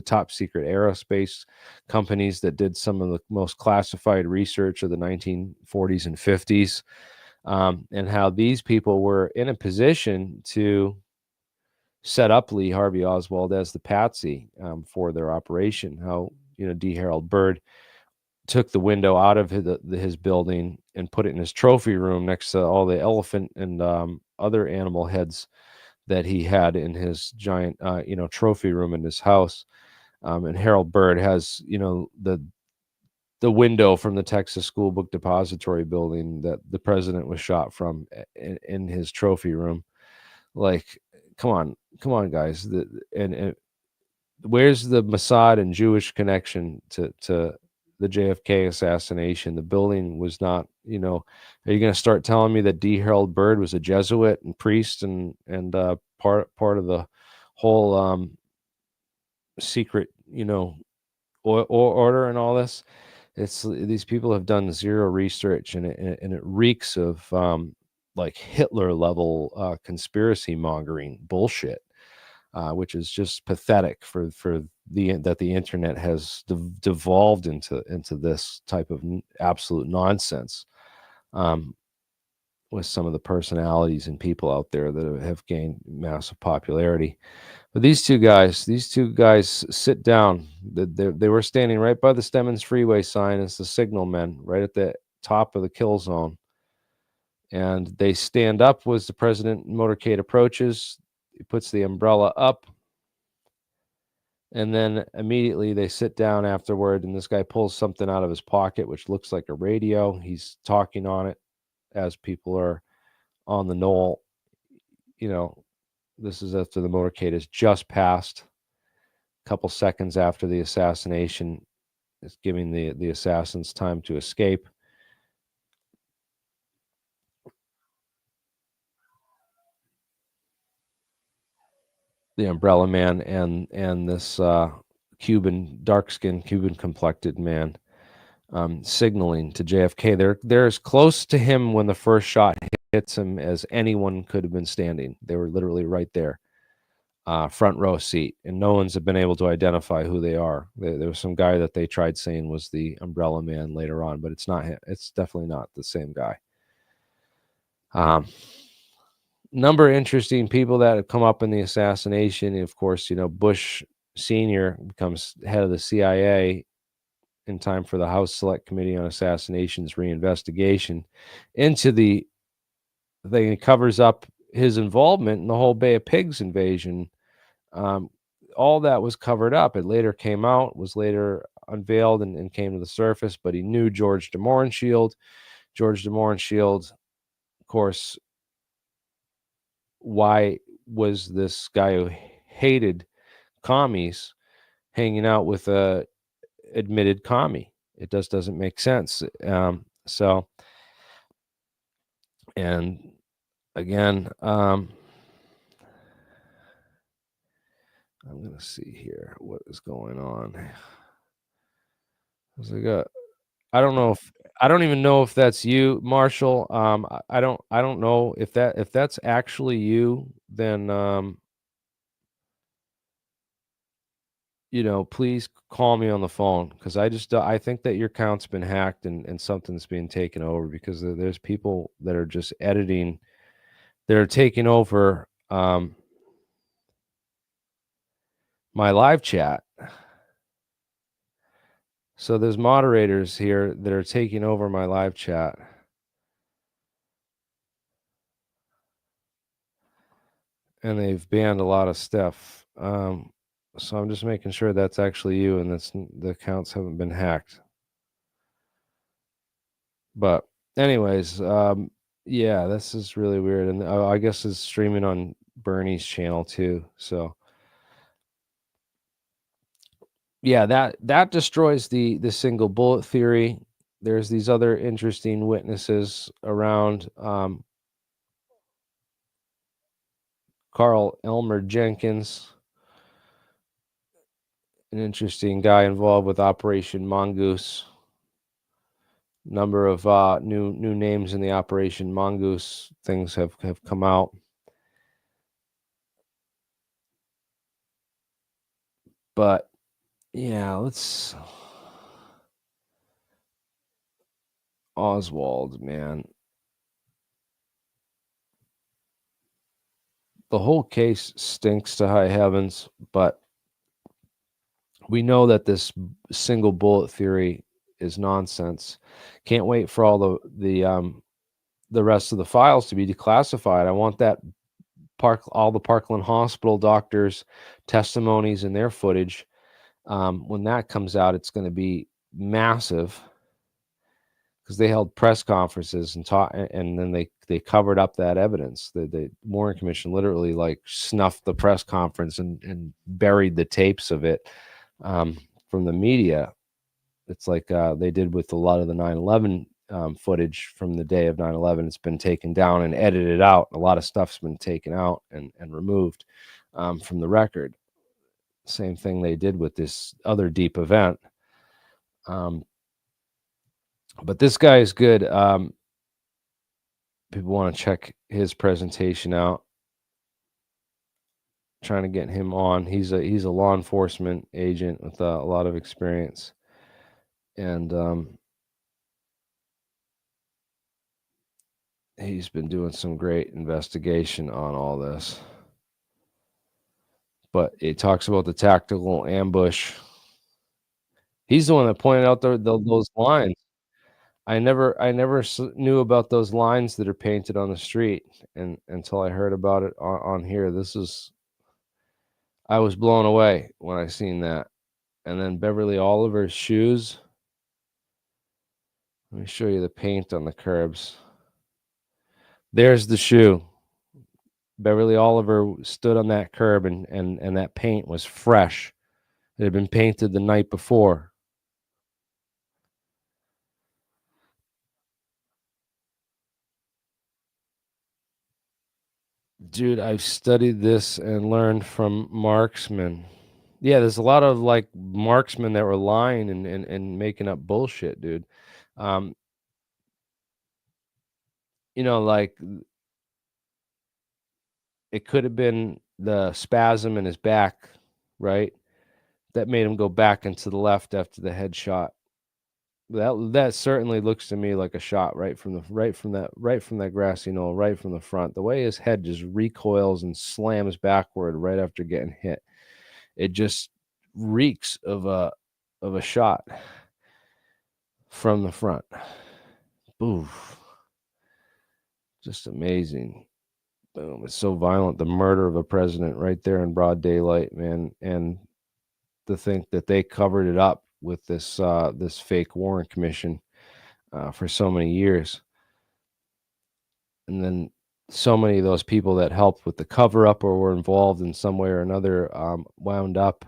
top secret aerospace companies that did some of the most classified research of the 1940s and 50s, and how these people were in a position to set up Lee Harvey Oswald as the patsy for their operation. How D. Harold Byrd took the window out of his building and put it in his trophy room next to all the elephant and other animal heads that he had in his giant trophy room in his house. And Harold Byrd has the window from the Texas School Book Depository building that the president was shot from in his trophy room. Like, come on, guys. And where's the Mossad and Jewish connection to the JFK assassination? The building was not, are you going to start telling me that D. Harold Byrd was a Jesuit and priest and part of the whole secret, order and all this? It's these people have done zero research, and it reeks of like Hitler level conspiracy mongering bullshit, which is just pathetic for that the internet has devolved into this type of absolute nonsense, with some of the personalities and people out there that have gained massive popularity. But these two guys sit down. They were standing right by the Stemmons Freeway sign as the signal men, right at the top of the kill zone. And they stand up as the president motorcade approaches. He puts the umbrella up. And then immediately they sit down afterward, and this guy pulls something out of his pocket, which looks like a radio. He's talking on it as people are on the knoll. This is after the motorcade has just passed. A couple seconds after the assassination, is giving the assassins time to escape. The umbrella man and this dark-skinned Cuban complected man signaling to JFK. They're as close to him when the first shot hits him as anyone could have been standing. They were literally right there. front row seat, and no one's been able to identify who they are. There was some guy that they tried saying was the Umbrella Man later on, but it's not him. It's definitely not the same guy. Number of interesting people that have come up in the assassination. Of course, Bush Sr. becomes head of the CIA in time for the House Select Committee on Assassinations reinvestigation into the thing. It covers up his involvement in the whole Bay of Pigs invasion. All that was covered up. It later came out, was later unveiled and came to the surface, but he knew George de Mohrenschildt. George de Mohrenschildt, of course, why was this guy who hated commies hanging out with a admitted commie? It doesn't make sense. And again, I'm gonna see here what is going on. I don't know if I don't even know if that's you, Marshall. I don't know if that's actually you. Then please call me on the phone, because I think that your account's been hacked and something's being taken over, because there's people that are just editing. They're taking over my live chat. So there's moderators here that are taking over my live chat. And they've banned a lot of stuff. So I'm just making sure that's actually you and the accounts haven't been hacked. But anyways, yeah, this is really weird. And I guess it's streaming on Bernie's channel too. So yeah, that destroys the single bullet theory. There's these other interesting witnesses around. Carl Elmer Jenkins, an interesting guy involved with Operation Mongoose. Number of new names in the Operation Mongoose things have come out. But yeah, let's Oswald, man. The whole case stinks to high heavens, but we know that this single bullet theory is nonsense. Can't wait for all the rest of the files to be declassified. I want that all the Parkland Hospital doctors' testimonies and their footage. When that comes out, it's going to be massive, because they held press conferences and taught, and then they covered up that evidence. The Warren Commission literally like snuffed the press conference and buried the tapes of it from the media. It's like they did with a lot of the 9/11 footage from the day of 9/11. It's been taken down and edited out. A lot of stuff's been taken out and removed from the record. Same thing they did with this other deep event. But this guy is good. People want to check his presentation out. Trying to get him on. He's a law enforcement agent with a lot of experience, and he's been doing some great investigation on all this. But it talks about the tactical ambush. He's the one that pointed out those lines. I never knew about those lines that are painted on the street, and until I heard about it on here. I was blown away when I seen that. And then Beverly Oliver's shoes. Let me show you the paint on the curbs. There's the shoe. Beverly Oliver stood on that curb, and that paint was fresh. It had been painted the night before. Dude, I've studied this and learned from marksmen. Yeah, there's a lot of like marksmen that were lying and making up bullshit, dude. Like it could have been the spasm in his back, right? That made him go back and to the left after the headshot. That certainly looks to me like a shot right from that grassy knoll, right from the front. The way his head just recoils and slams backward right after getting hit, it just reeks of a shot from the front. Oof. Just amazing. Boom. It's so violent. The murder of a president right there in broad daylight, man. And to think that they covered it up with this this fake Warren Commission for so many years. And then so many of those people that helped with the cover up or were involved in some way or another wound up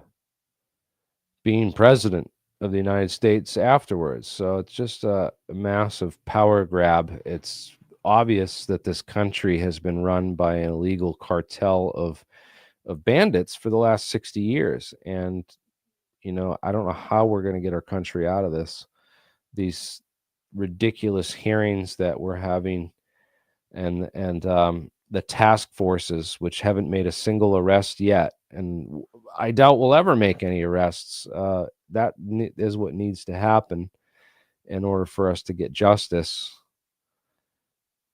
being president of the United States afterwards. So it's just a massive power grab. It's obvious that this country has been run by an illegal cartel of bandits for the last 60 years. And, you know, I don't know how we're going to get our country out of this. These ridiculous hearings that we're having and the task forces, which haven't made a single arrest yet, and I doubt we'll ever make any arrests. That is what needs to happen in order for us to get justice.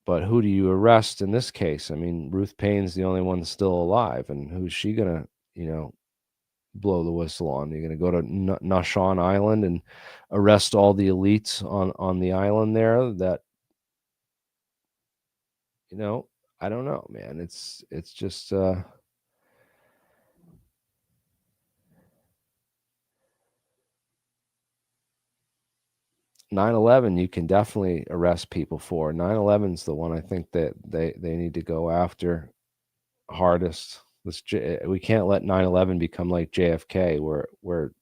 But who do you arrest in this case? I mean, Ruth Payne's the only one still alive, and who's she gonna, you know, blow the whistle on? You're gonna go to Nashawn Island and arrest all the elites on the island there? That, you know, I don't know, man. It's just 9/11 you can definitely arrest people for. 9/11 is the one I think that they need to go after hardest. We can't let 9/11 become like JFK, where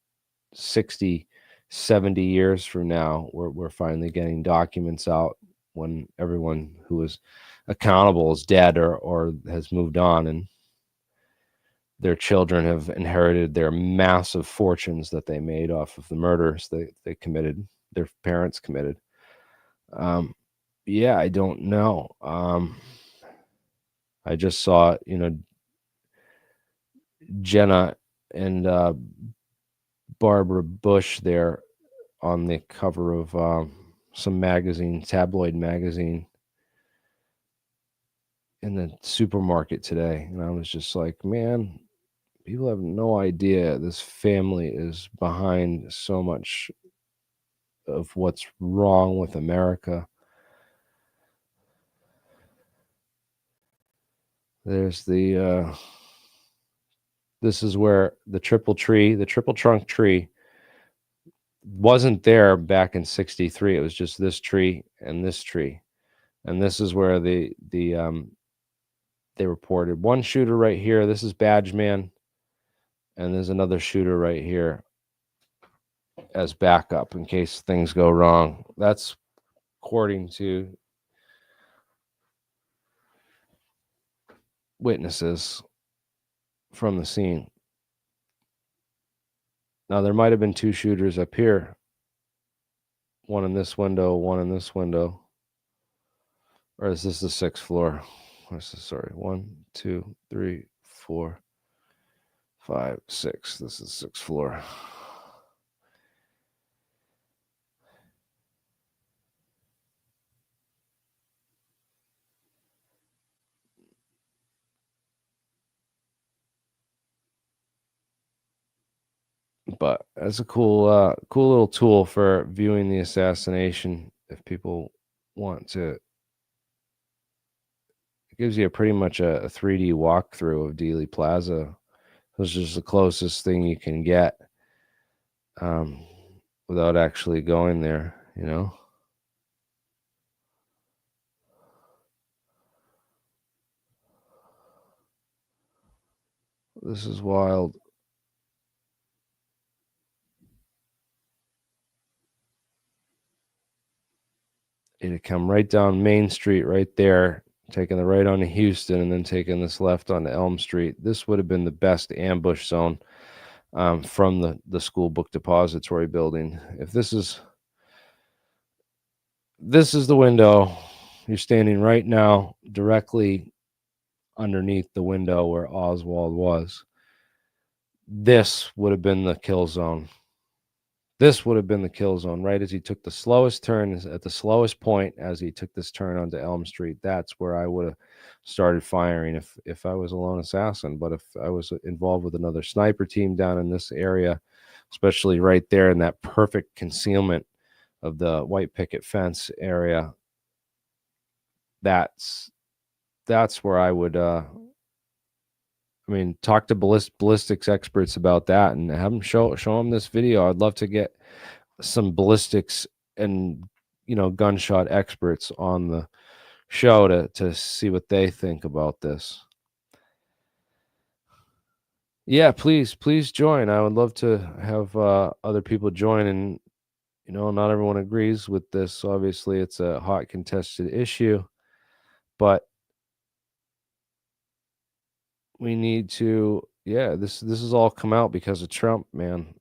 60, 70 years from now we're finally getting documents out when everyone who was accountable is dead or has moved on, and their children have inherited their massive fortunes that they made off of the murders they committed, their parents committed. Yeah, I don't know. I just saw, you know, Jenna and Barbara Bush there on the cover of some magazine, tabloid magazine, in the supermarket today. And I was just like, man, people have no idea this family is behind so much of what's wrong with America. There's the this is where the triple trunk tree wasn't there back in 63. It was just this tree and this tree. And this is where they reported one shooter right here. This is Badge Man. And there's another shooter right here as backup in case things go wrong. That's according to witnesses from the scene. Now, there might have been two shooters up here. One in this window, one in this window. Or is this the 6th floor? Sorry. 1, 2, 3, 4, 5, 6. This is the 6th floor. But that's a cool little tool for viewing the assassination. If people want to, it gives you pretty much a 3D walkthrough of Dealey Plaza. This is the closest thing you can get without actually going there, you know. This is wild. It'd come right down Main Street right there, taking the right onto Houston, and then taking this left onto Elm Street. This would have been the best ambush zone from the school book depository building. If this is the window, you're standing right now directly underneath the window where Oswald was. This would have been the kill zone. This would have been the kill zone, right as he took the slowest turn, at the slowest point as he took this turn onto Elm Street. That's where I would have started firing if I was a lone assassin. But if I was involved with another sniper team down in this area, especially right there in that perfect concealment of the white picket fence area, that's where I would talk to ballistics experts about that and have them show them this video. I'd love to get some ballistics and gunshot experts on the show to see what they think about this. Yeah, please join. I would love to have other people join, and not everyone agrees with this. Obviously, it's a hot contested issue, but we need to, this has all come out because of Trump, man.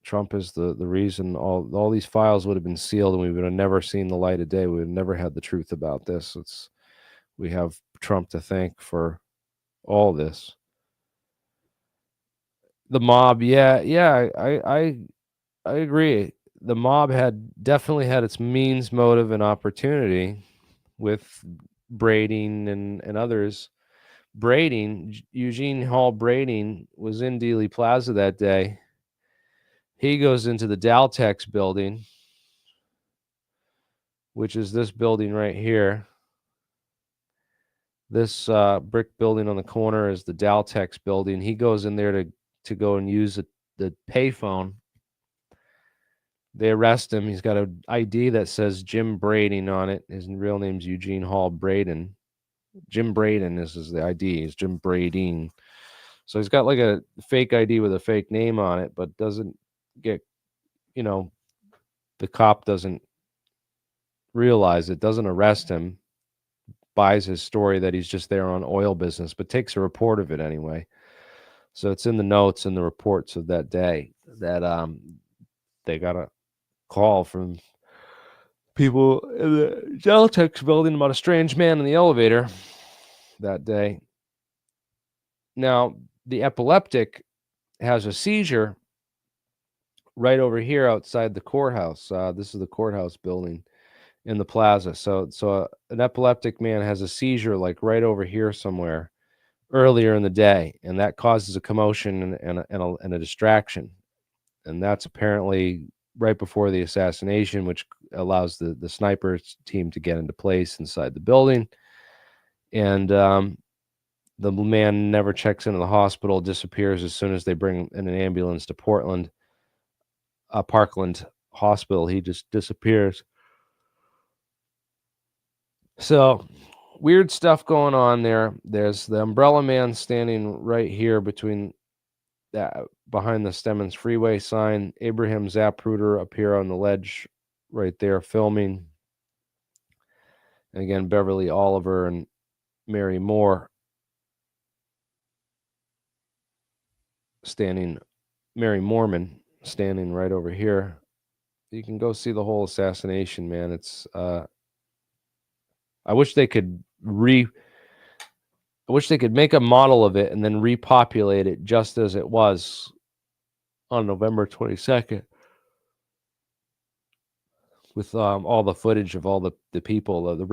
Trump is the reason all these files would have been sealed, and we would have never seen the light of day. We would have never had the truth about this. We have Trump to thank for all this. The mob, I agree. The mob definitely had its means, motive, and opportunity with Brading and others. Eugene Hall Brading was in Dealey Plaza that day. He goes into the Daltex building, which is this building right here. This brick building on the corner is the Daltex building. He goes in there to go and use the payphone. They arrest him. He's got an ID that says Jim Brading on it. His real name's Eugene Hall Braden. Jim Braden is the ID. He's Jim Brading. So he's got like a fake ID with a fake name on it, but doesn't get, the cop doesn't realize it, doesn't arrest him, buys his story that he's just there on oil business, but takes a report of it anyway. So it's in the notes and the reports of that day that they got a call from people in the Daltex building about a strange man in the elevator that day. Now, the epileptic has a seizure right over here outside the courthouse. This is the courthouse building in the plaza. So an epileptic man has a seizure like right over here somewhere earlier in the day, and that causes a commotion and a distraction. And that's apparently right before the assassination, which allows the sniper team to get into place inside the building. And the man never checks into the hospital, disappears as soon as they bring in an ambulance to Parkland Hospital. He just disappears. So weird stuff going on there. There's the umbrella man standing right here behind the Stemmons Freeway sign. Abraham Zapruder up here on the ledge right there filming. And again, Beverly Oliver and Mary Moore Mary Moorman standing right over here. You can go see the whole assassination, man. It's I wish they could make a model of it and then repopulate it just as it was on November 22nd with all the footage of all the people. The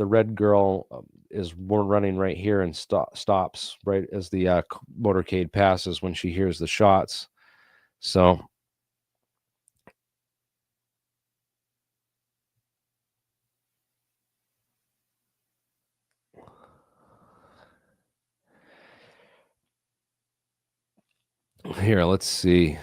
red girl is running right here and stops right as the motorcade passes when she hears the shots. So here, let's see.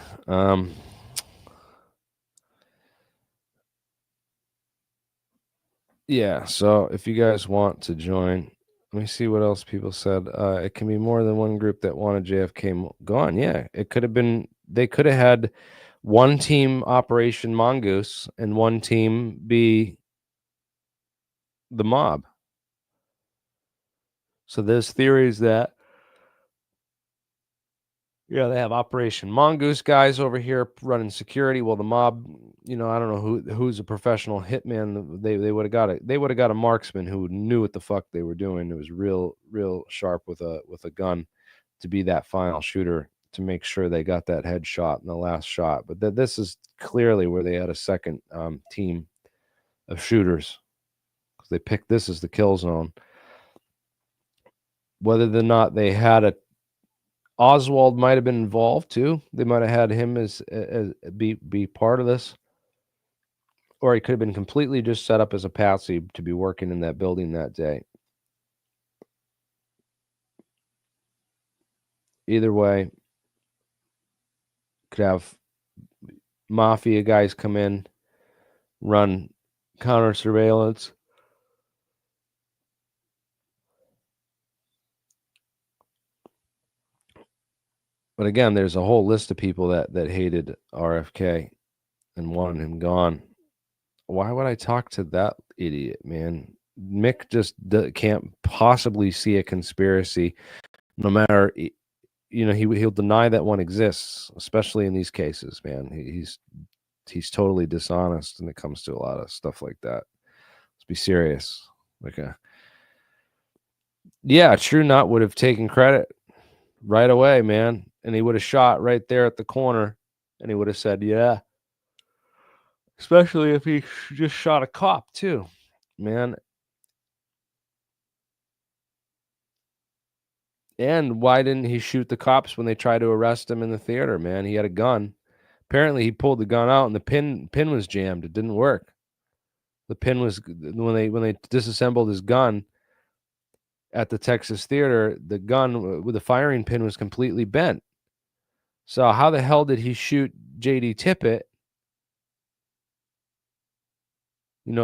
Yeah, so if you guys want to join, let me see what else people said. It can be more than one group that wanted JFK gone. Yeah, it could have been. They could have had one team Operation Mongoose and one team be the mob. So there's theories that, Yeah, they have Operation Mongoose guys over here running security. Well, the mob, I don't know who's a professional hitman. They would have got a marksman who knew what the fuck they were doing. It was real sharp with a gun to be that final shooter to make sure they got that headshot in the last shot. But this is clearly where they had a second team of shooters because they picked this as the kill zone. Whether or not they had a Oswald might have been involved too. They might have had him as be part of this, or he could have been completely just set up as a patsy to be working in that building that day. Either way, could have mafia guys come in, run counter surveillance. But again, there's a whole list of people that hated RFK and wanted him gone. Why would I talk to that idiot, man? Mick just can't possibly see a conspiracy, no matter, he'll deny that one exists, especially in these cases, man. He's totally dishonest when it comes to a lot of stuff like that. Let's be serious. True Nut would have taken credit right away, man, and he would have shot right there at the corner, and he would have said, yeah. Especially if he just shot a cop too, man. And why didn't he shoot the cops when they tried to arrest him in the theater, man? He had a gun. Apparently, he pulled the gun out and the pin was jammed. It didn't work. The pin was when they disassembled his gun at the Texas theater. The gun with the firing pin was completely bent. So how the hell did he shoot J.D. Tippit?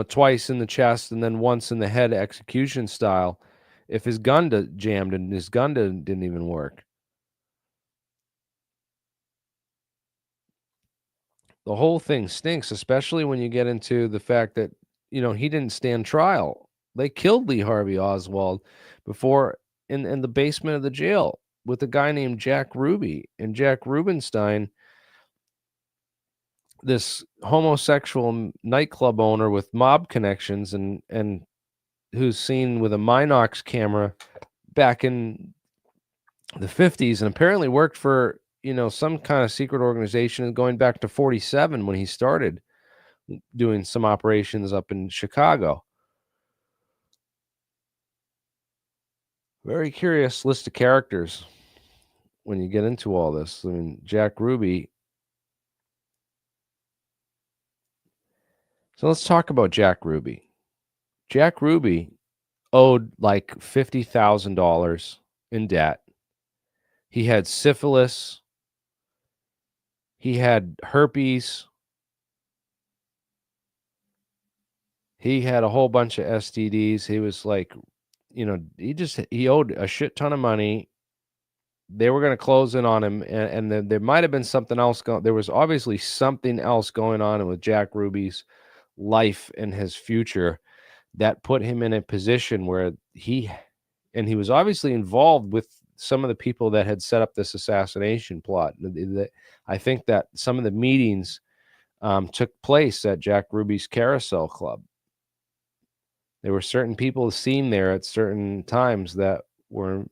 Twice in the chest and then once in the head, execution style, if his gun jammed and his gun didn't even work. The whole thing stinks, especially when you get into the fact that, he didn't stand trial. They killed Lee Harvey Oswald before in the basement of the jail with a guy named Jack Ruby. And Jack Rubenstein, this homosexual nightclub owner with mob connections and who's seen with a Minox camera back in the 50s and apparently worked for, some kind of secret organization going back to 47 when he started doing some operations up in Chicago. Very curious list of characters when you get into all this. I mean, Jack Ruby. So let's talk about Jack Ruby. Jack Ruby owed like $50,000 in debt. He had syphilis. He had herpes. He had a whole bunch of STDs. He was like, he owed a shit ton of money. They were going to close in on him. And then there might have been something else going. There was obviously something else going on with Jack Ruby's life and his future that put him in a position where he was obviously involved with some of the people that had set up this assassination plot. I think that some of the meetings took place at Jack Ruby's Carousel Club. There were certain people seen there at certain times that were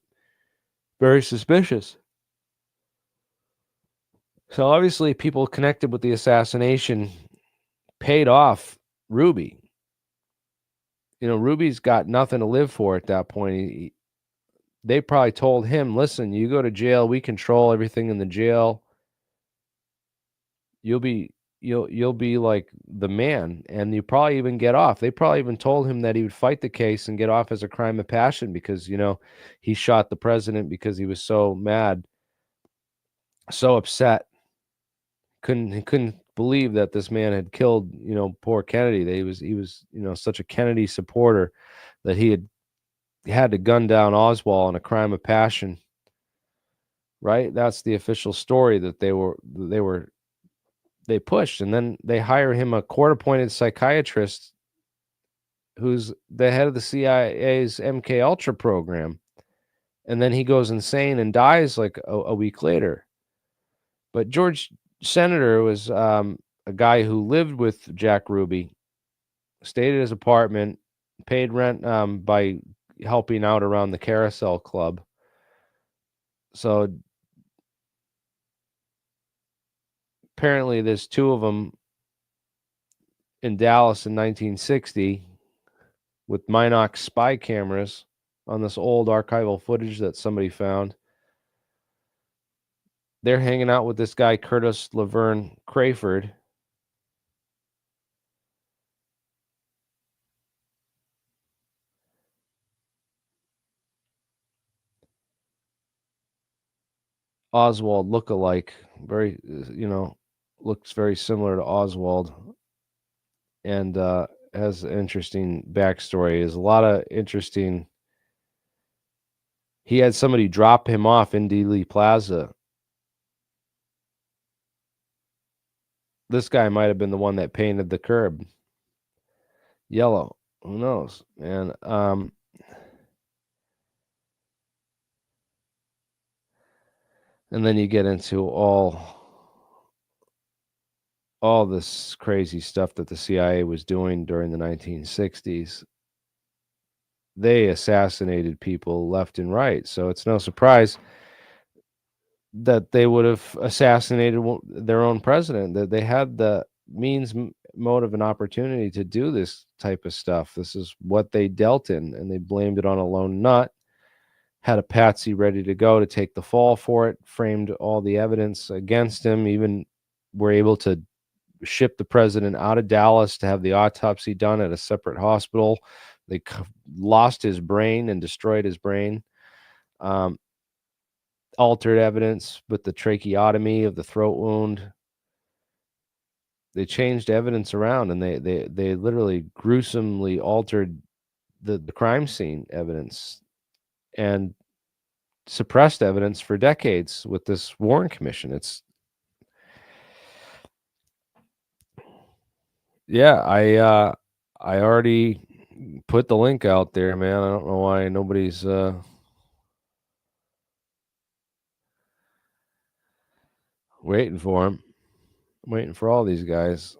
very suspicious. So obviously people connected with the assassination paid off Ruby. Ruby's got nothing to live for at that point. They probably told him, listen, you go to jail, we control everything in the jail. You'll be like the man, and you probably even get off. They probably even told him that he would fight the case and get off as a crime of passion because, he shot the president because he was so mad, so upset. He couldn't believe that this man had killed, poor Kennedy. That he was, such a Kennedy supporter that he had to gun down Oswald in a crime of passion. Right? That's the official story that they pushed. And then they hire him a court-appointed psychiatrist who's the head of the CIA's MK Ultra program. And then he goes insane and dies like a week later. But George Senator was a guy who lived with Jack Ruby, stayed at his apartment, paid rent by helping out around the Carousel Club. So apparently there's two of them in Dallas in 1960 with Minox spy cameras on this old archival footage that somebody found. They're hanging out with this guy, Curtis Laverne Crayford. Oswald look-alike, very, looks very similar to Oswald, and has an interesting backstory. There's a lot of interesting. He had somebody drop him off in Dealey Plaza. This guy might have been the one that painted the curb yellow. Who knows? And then you get into all this crazy stuff that the CIA was doing during the 1960s. They assassinated people left and right, so it's no surprise that they would have assassinated their own president. That they had the means, motive, and opportunity to do this type of stuff. This is what they dealt in, and they blamed it on a lone nut. Had a patsy ready to go to take the fall for it. Framed all the evidence against him. Even were able to ship the president out of Dallas to have the autopsy done at a separate hospital. They lost his brain and destroyed his brain. Altered evidence with the tracheotomy of the throat wound. They changed evidence around, and they literally gruesomely altered the crime scene evidence and suppressed evidence for decades with this Warren Commission. It's I already put the link out there, man. I don't know why nobody's waiting for him. I'm waiting for all these guys.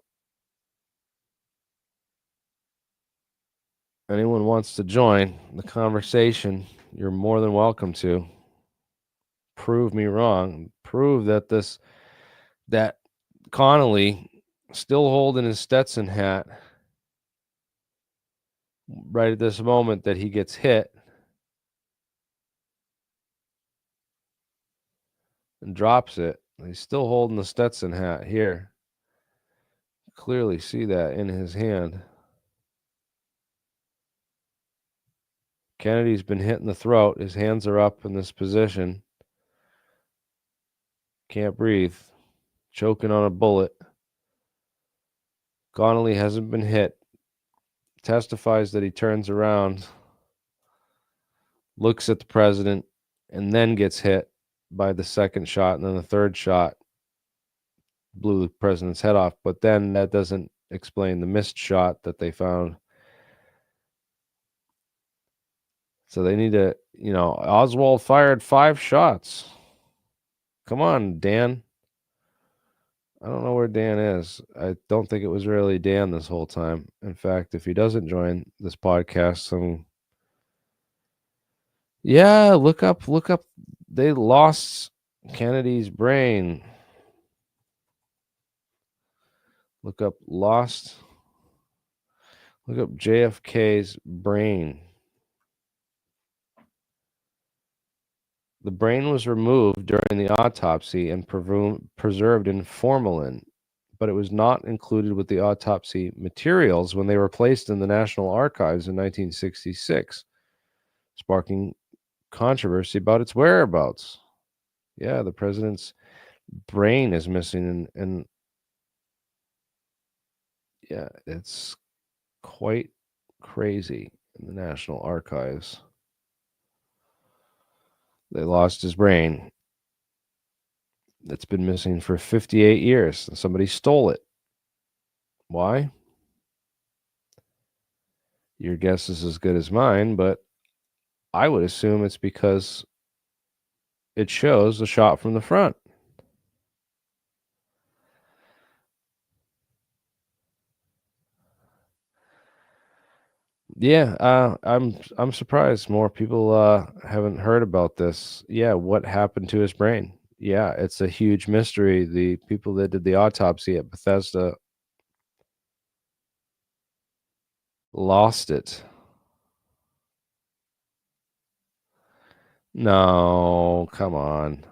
Anyone wants to join the conversation, you're more than welcome to. Prove me wrong. Prove that Connolly still holding his Stetson hat right at this moment that he gets hit and drops it. He's still holding the Stetson hat here. Clearly see that in his hand. Kennedy's been hit in the throat. His hands are up in this position. Can't breathe. Choking on a bullet. Connolly hasn't been hit. Testifies that he turns around, looks at the president, and then gets hit by the second shot, and then the third shot blew the president's head off. But then that doesn't explain the missed shot that they found. So they need to, Oswald fired 5 shots. Come on, Dan. I don't know where Dan is. I don't think it was really Dan this whole time. In fact, if he doesn't join this podcast, look up. They lost Kennedy's brain. Look up JFK's brain. The brain was removed during the autopsy and preserved in formalin, but it was not included with the autopsy materials when they were placed in the National Archives in 1966, sparking controversy about its whereabouts. Yeah, the president's brain is missing, and yeah, it's quite crazy in the National Archives. They lost his brain. It's been missing for 58 years. Somebody stole it. Why? Your guess is as good as mine, but I would assume it's because it shows the shot from the front. Yeah, I'm surprised more people haven't heard about this. Yeah, what happened to his brain? Yeah, it's a huge mystery. The people that did the autopsy at Bethesda lost it. No, come on.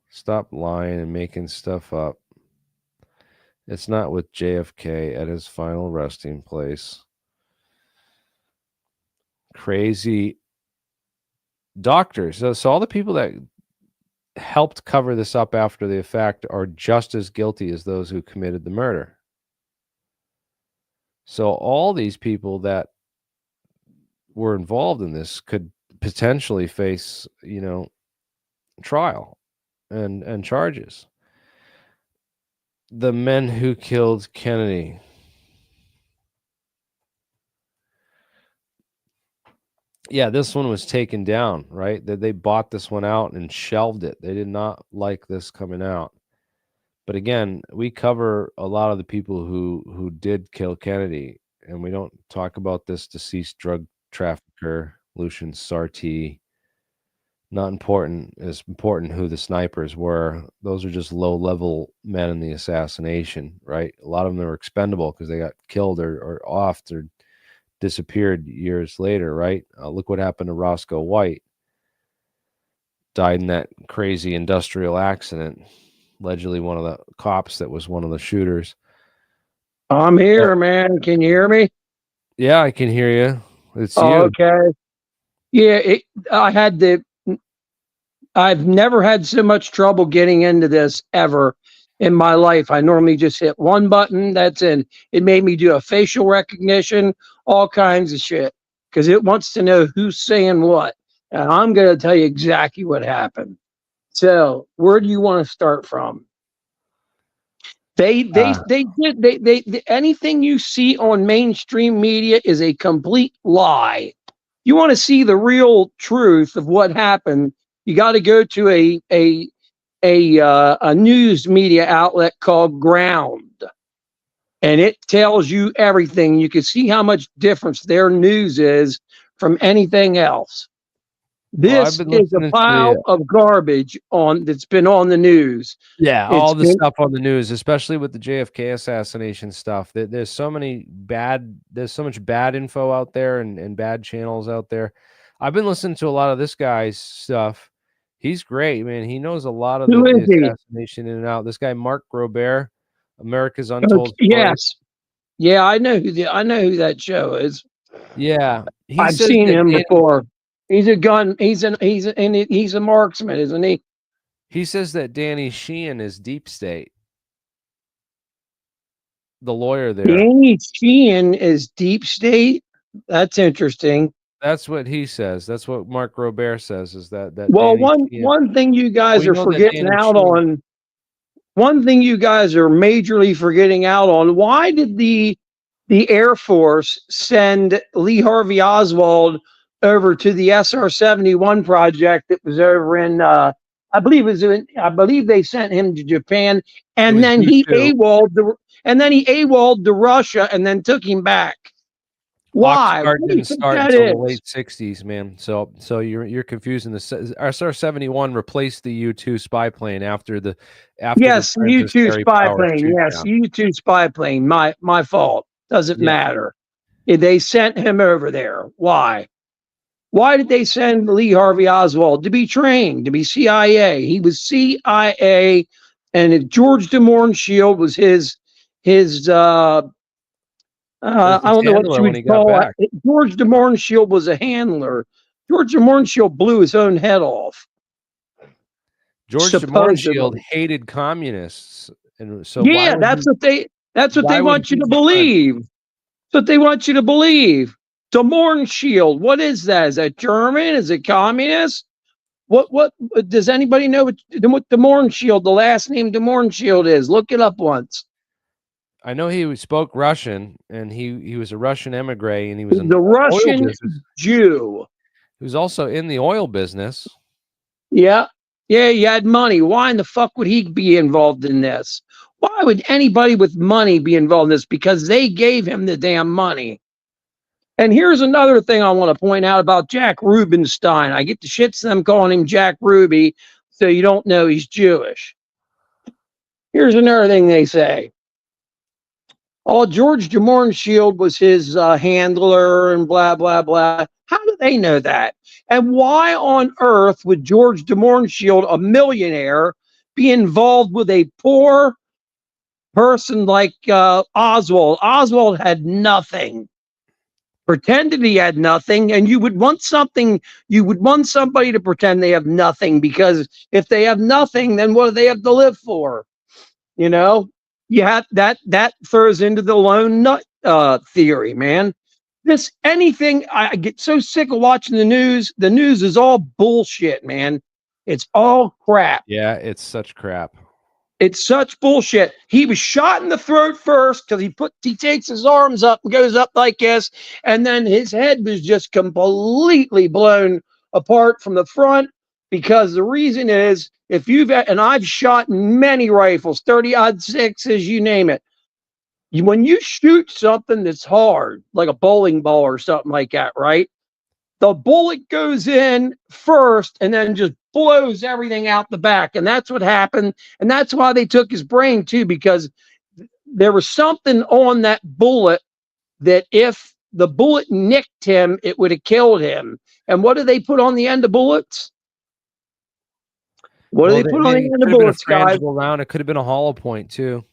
Stop lying and making stuff up. It's not with JFK at his final resting place. Crazy doctors. So all the people that helped cover this up after the fact are just as guilty as those who committed the murder. So all these people that were involved in this could potentially face, trial and charges. The men who killed Kennedy. Yeah, this one was taken down, right? They bought this one out and shelved it. They did not like this coming out. But again, we cover a lot of the people who did kill Kennedy, and we don't talk about this deceased drug trafficker, Lucian Sarti. Not important. It's important who the snipers were. Those are just low-level men in the assassination, right? A lot of them were expendable because they got killed or offed or disappeared years later, right? Look what happened to Roscoe White. Died in that crazy industrial accident. Allegedly one of the cops that was one of the shooters. I'm here, man. Can you hear me? Yeah, I can hear you. It's you. Okay. Yeah, I've never had so much trouble getting into this ever in my life. I normally just hit one button. That's in. It made me do a facial recognition, all kinds of shit, because it wants to know who's saying what. And I'm going to tell you exactly what happened. So, where do you want to start from? They anything you see on mainstream media is a complete lie. You want to see the real truth of what happened, you got to go to a news media outlet called Ground, and it tells you everything. You can see how much difference their news is from anything else. This is a pile of garbage that's been on the news. Yeah, all the stuff on the news, especially with the JFK assassination stuff. There's so much bad info out there and bad channels out there. I've been listening to a lot of this guy's stuff. He's great, man. He knows a lot of the assassination in and out. This guy, Mark Robert, America's Untold Story. Yes. Yeah, I know who that show is. Yeah. I've seen him before. He's a gun. He's a marksman, isn't he? He says that Danny Sheehan is deep state. The lawyer there. Danny Sheehan is deep state. That's interesting. That's what he says. That's what Mark Robert says. Is that well, one thing you guys are forgetting out on. One thing you guys are majorly forgetting out on. Why did the Air Force send Lee Harvey Oswald over to the SR-71 project that was over in I believe they sent him to Japan, and then he AWOL'd to Russia and then took him back. Why? Oxnard didn't start until the late 60s, man. So you're confusing the SR-71 replaced the U-2 spy plane after the U-2 spy plane. Yes, U-2 spy plane. My fault. Doesn't matter. They sent him over there. Why? Why did they send Lee Harvey Oswald? To be trained, to be CIA. He was CIA, and George de Mohrenschildt was his I don't know what you would call it. George de Mohrenschildt was a handler. George de Mohrenschildt blew his own head off. George de Mohrenschildt hated communists, and so that's what they want you to believe. That's what they want you to believe. De Mohrenschildt, what is that? Is that German? Is it communist? What does anybody know what de Mohrenschildt, the last name de Mohrenschildt is? Look it up once. I know he spoke Russian, and he was a Russian emigre, and he was the Russian Jew. He was also in the oil business. Yeah, he had money. Why in the fuck would he be involved in this? Why would anybody with money be involved in this? Because they gave him the damn money. And here's another thing I want to point out about Jack Rubenstein. I get the shits them calling him Jack Ruby, so you don't know he's Jewish. Here's another thing they say. Oh, George Shield was his handler and blah, blah, blah. How do they know that? And why on earth would George Shield, a millionaire, be involved with a poor person like Oswald? Oswald had nothing. Pretended he had nothing, and you would want something. You would want somebody to pretend they have nothing, because if they have nothing, then what do they have to live for? You know, you have that throws into the lone nut theory, man. This anything, I get so sick of watching the news. The news is all bullshit, man. It's all crap. Yeah, it's such crap. It's such bullshit. He was shot in the throat first because he takes his arms up and goes up like this, and then his head was just completely blown apart from the front. Because the reason is, if you've and I've shot many rifles, 30-06s, you name it. When you shoot something that's hard, like a bowling ball or something like that, right? The bullet goes in first and then just blows everything out the back. And that's what happened. And that's why they took his brain too, because there was something on that bullet that if the bullet nicked him, it would have killed him. And what do they put on the end of bullets? What do they put on the end of bullets, guys? It could have been a hollow point too.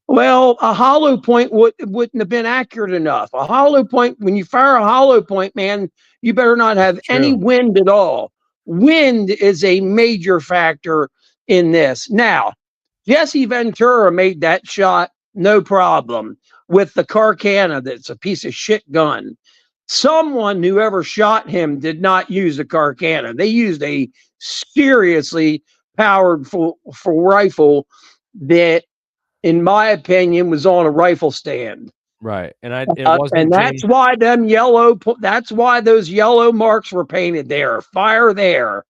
Well, a hollow point wouldn't have been accurate enough. A hollow point, when you fire a hollow point, man, you better not have any wind at all. Wind is a major factor in this. Now, Jesse Ventura made that shot no problem with the Carcana. That's a piece of shit gun. Someone who ever shot him did not use a Carcana. They used a seriously powerful rifle that, in my opinion, was on a rifle stand. Right. And it wasn't, and that's why that's why those yellow marks were painted there. Fire there.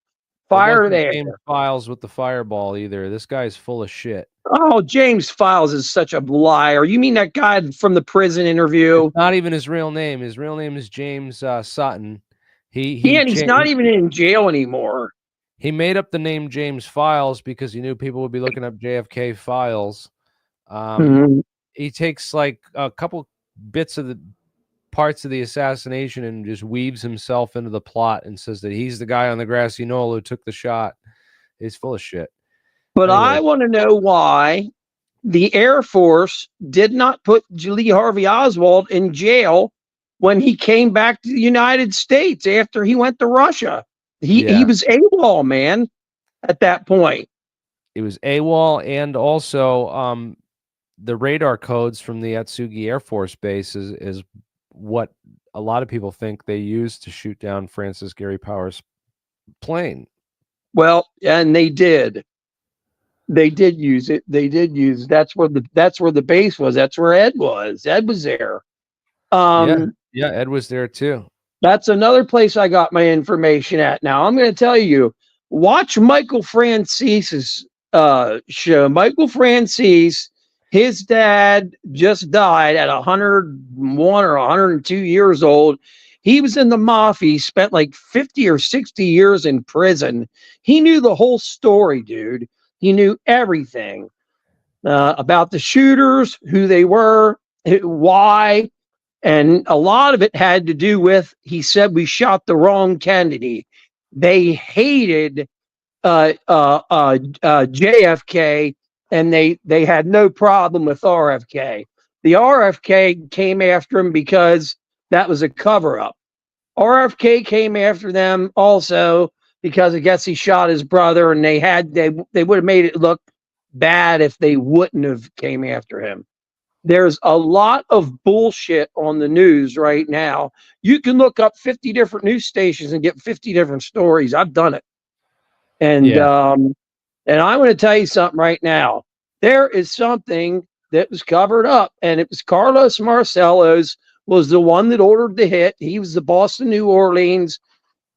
Fire there. James Files with the fireball either. This guy's full of shit. Oh, James Files is such a liar. You mean that guy from the prison interview? It's not even his real name. His real name is James Sutton. He's not even in jail anymore. He made up the name James Files because he knew people would be looking up JFK files. He takes like a couple bits of the parts of the assassination and just weaves himself into the plot and says that he's the guy on the grassy knoll who took the shot. He's full of shit. But anyway, I want to know why the Air Force did not put Lee Harvey Oswald in jail when he came back to the United States after he went to Russia. He was AWOL, man, at that point. It was AWOL, and also the radar codes from the Atsugi Air Force Base is what a lot of people think they used to shoot down Francis Gary Powers' plane. Well, and they did. They did use it. They did use. That's where the base was. That's where Ed was. Ed was there. Yeah, Ed was there too. That's another place I got my information at. Now I'm going to tell you. Watch Michael Francese's show. Michael Frances. His dad just died at 101 or 102 years old. He was in the mafia. He spent like 50 or 60 years in prison. He knew the whole story, dude. He knew everything about the shooters, who they were, why. And a lot of it had to do with, he said, we shot the wrong Kennedy. They hated JFK. And they had no problem with RFK. The RFK came after him because that was a cover-up. RFK came after them also because I guess he shot his brother, and they would have made it look bad if they wouldn't have came after him. There's a lot of bullshit on the news right now. You can look up 50 different news stations and get 50 different stories. I've done it. And I'm going to tell you something right now. There is something that was covered up, and it was Carlos Marcellos was the one that ordered the hit. He was the boss of New Orleans.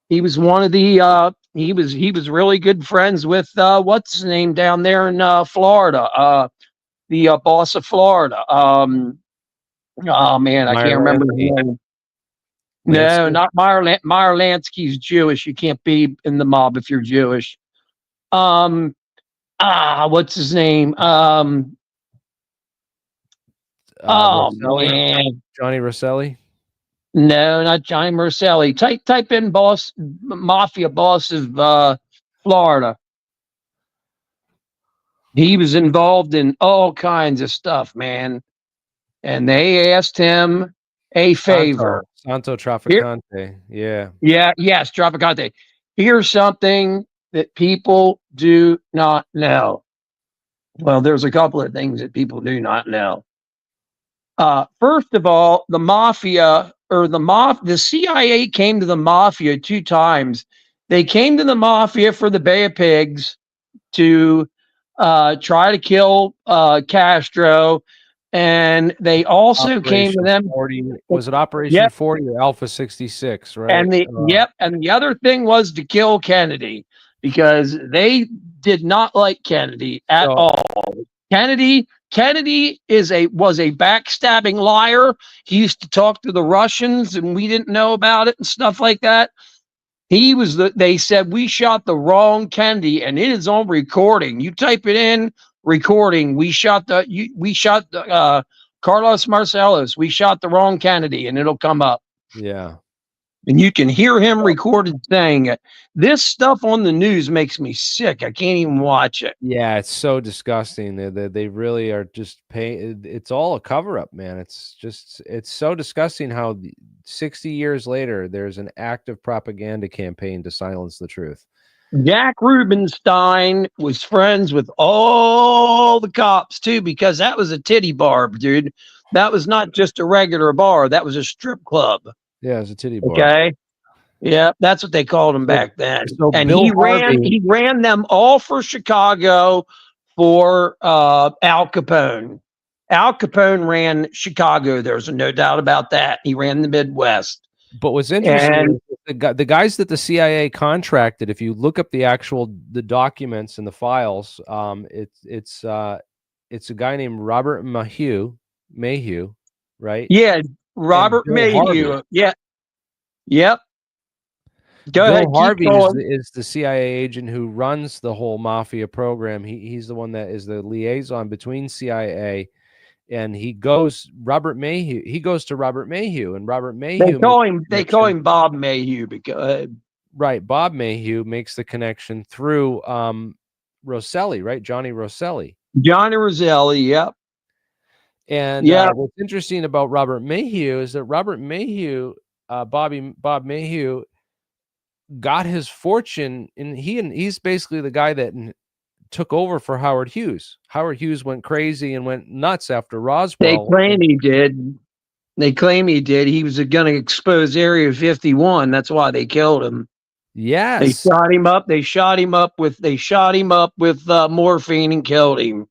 He was one of the he was really good friends with what's his name down there in Florida. The boss of Florida. Oh man, I can't remember his name. No, not Meyer Lansky's Jewish. You can't be in the mob if you're Jewish. What's his name? Man, Johnny Rosselli. No, not Johnny Mercelli. Type in mafia boss of Florida. He was involved in all kinds of stuff, man. And they asked him a favor. Santo Trafficante. Yes, Trafficante. Here's something that people do not know. Well, there's a couple of things that people do not know. First of all, the mafia the CIA came to the mafia 2 times. They came to the mafia for the Bay of Pigs to try to kill Castro, and they also came to them. 40, was it Operation 40 or Alpha 66, right? And the other thing was to kill Kennedy, because they did not like Kennedy at all. Kennedy was a backstabbing liar. He used to talk to the Russians, and we didn't know about it and stuff like that. They said we shot the wrong Kennedy, and it is on recording. You type it in, recording. We shot Carlos Marcellus. We shot the wrong Kennedy, and it'll come up. Yeah. And you can hear him recorded saying it. This stuff on the news makes me sick. I can't even watch it. Yeah, it's so disgusting. They really are just paying. It's all a cover up, man. It's so disgusting how 60 years later there's an active propaganda campaign to silence the truth. Jack Rubenstein was friends with all the cops too, because that was a titty bar, dude. That was not just a regular bar. That was a strip club. Yeah, it's a titty bar. Okay. Yeah, that's what they called him back then. So and he ran them all for Chicago for Al Capone. Al Capone ran Chicago. There's no doubt about that. He ran the Midwest. But what's interesting, the guys that the CIA contracted, if you look up the documents and the files, it's a guy named Robert Mayhew, right? Yeah, Robert Mayhew. Yeah. Yep. Go ahead. Harvey is the CIA agent who runs the whole mafia program. He's the one that is the liaison between CIA, and he goes to Robert Mayhew, and Robert Mayhew. They call him Bob Mayhew because Bob Mayhew makes the connection through Rosselli, right? Johnny Rosselli. Yep. And what's interesting about Robert Mayhew is that Robert Mayhew, Bob Mayhew, got his fortune, and he's basically the guy that took over for Howard Hughes. Howard Hughes went crazy and went nuts after Roswell. They claim he did. He was going to expose Area 51. That's why they killed him. Yes. They shot him up. They shot him up with morphine and killed him.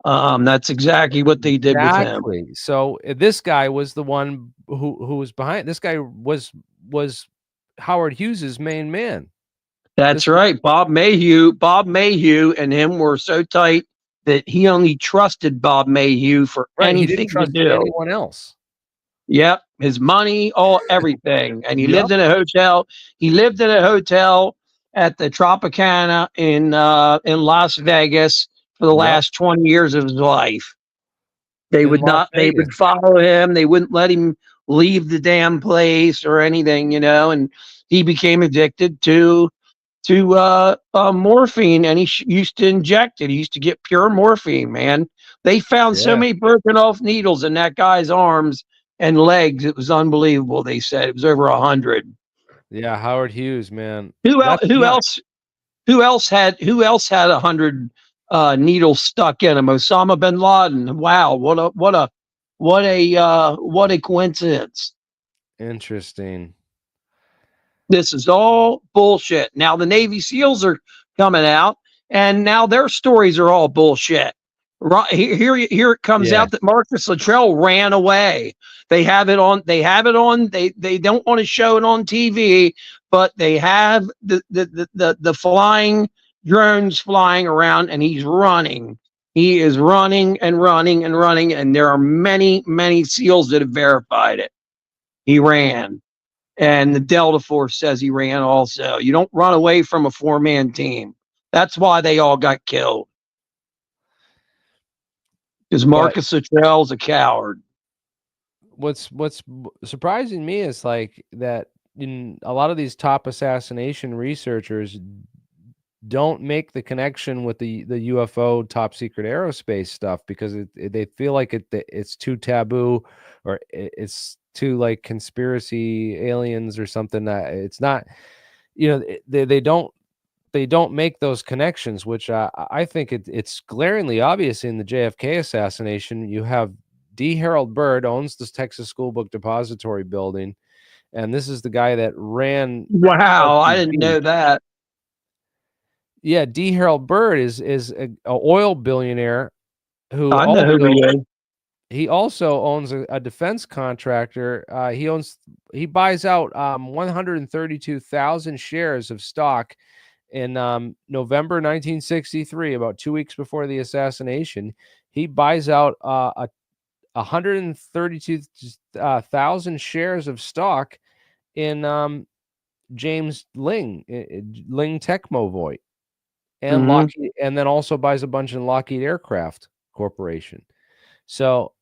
That's exactly what they did with him. So this guy was the one who was behind. This guy was Howard Hughes's main man. That's right. Bob Mayhew and him were so tight that he only trusted Bob Mayhew for anything he didn't trust to do. Anyone else. Yep, his money, everything. And he lived in a hotel. He lived in a hotel at the Tropicana in Las Vegas for the last 20 years of his life. They would follow him. They wouldn't let him leave the damn place or anything, and he became addicted to morphine, and he used to inject it. He used to get pure morphine, man. They found so many broken off needles in that guy's arms and legs. It was unbelievable. They said it was over 100. Yeah, Howard Hughes, man. Who else had 100 needles stuck in him? Osama bin Laden. Wow, what a coincidence. Interesting. This is all bullshit. Now the Navy SEALs are coming out, and now their stories are all bullshit. Right here it comes out that Marcus Luttrell ran away. They have it on. They don't want to show it on TV, but they have the flying drones flying around, and he's running. He is running and running and running, and there are many SEALs that have verified it. He ran. And the Delta Force says he ran also. You don't run away from a 4-man team. That's why they all got killed. Because Marcus Luttrell's a coward. What's surprising me is like that in a lot of these top assassination researchers don't make the connection with the UFO top secret aerospace stuff because they feel like it's too taboo or it's too like conspiracy aliens or something. That it's not, they don't make those connections, which I think it's glaringly obvious in the JFK assassination. You have D. Harold Byrd owns this Texas School Book Depository building, and this is the guy that ran. Wow, I didn't know that. Yeah, D. Harold Byrd is a oil billionaire who I know who he is. He also owns a defense contractor. He buys out 132,000 shares of stock in November 1963, about 2 weeks before the assassination. He buys out 132,000 shares of stock in James Ling Techmovoit, and Lockheed, and then also buys a bunch in Lockheed Aircraft Corporation. So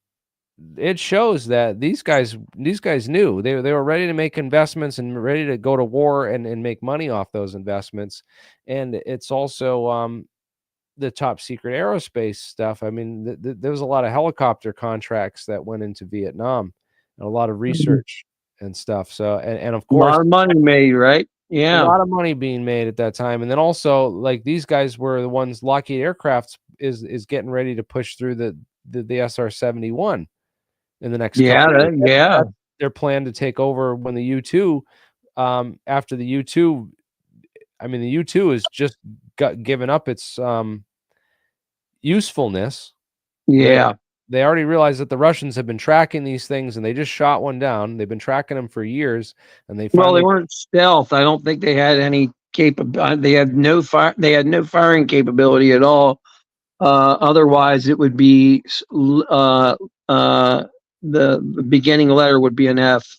it shows that these guys knew they were ready to make investments and ready to go to war and make money off those investments. And it's also the top secret aerospace stuff. I mean, there was a lot of helicopter contracts that went into Vietnam, and a lot of research and stuff. So, and of course, a lot of money made, right? Yeah, a lot of money being made at that time. And then also, like, these guys were the ones. Lockheed Aircraft is getting ready to push through the SR-71 in the next couple of years. That's their plan to take over when the U-2 after the U-2. I mean, the U-2 has just given up its usefulness. Yeah. They already realized that the Russians have been tracking these things, and they just shot one down. They've been tracking them for years, and they weren't stealth. I don't think they had any capability. They had no fire. They had no firing capability at all. Otherwise, it would be the beginning letter would be an F.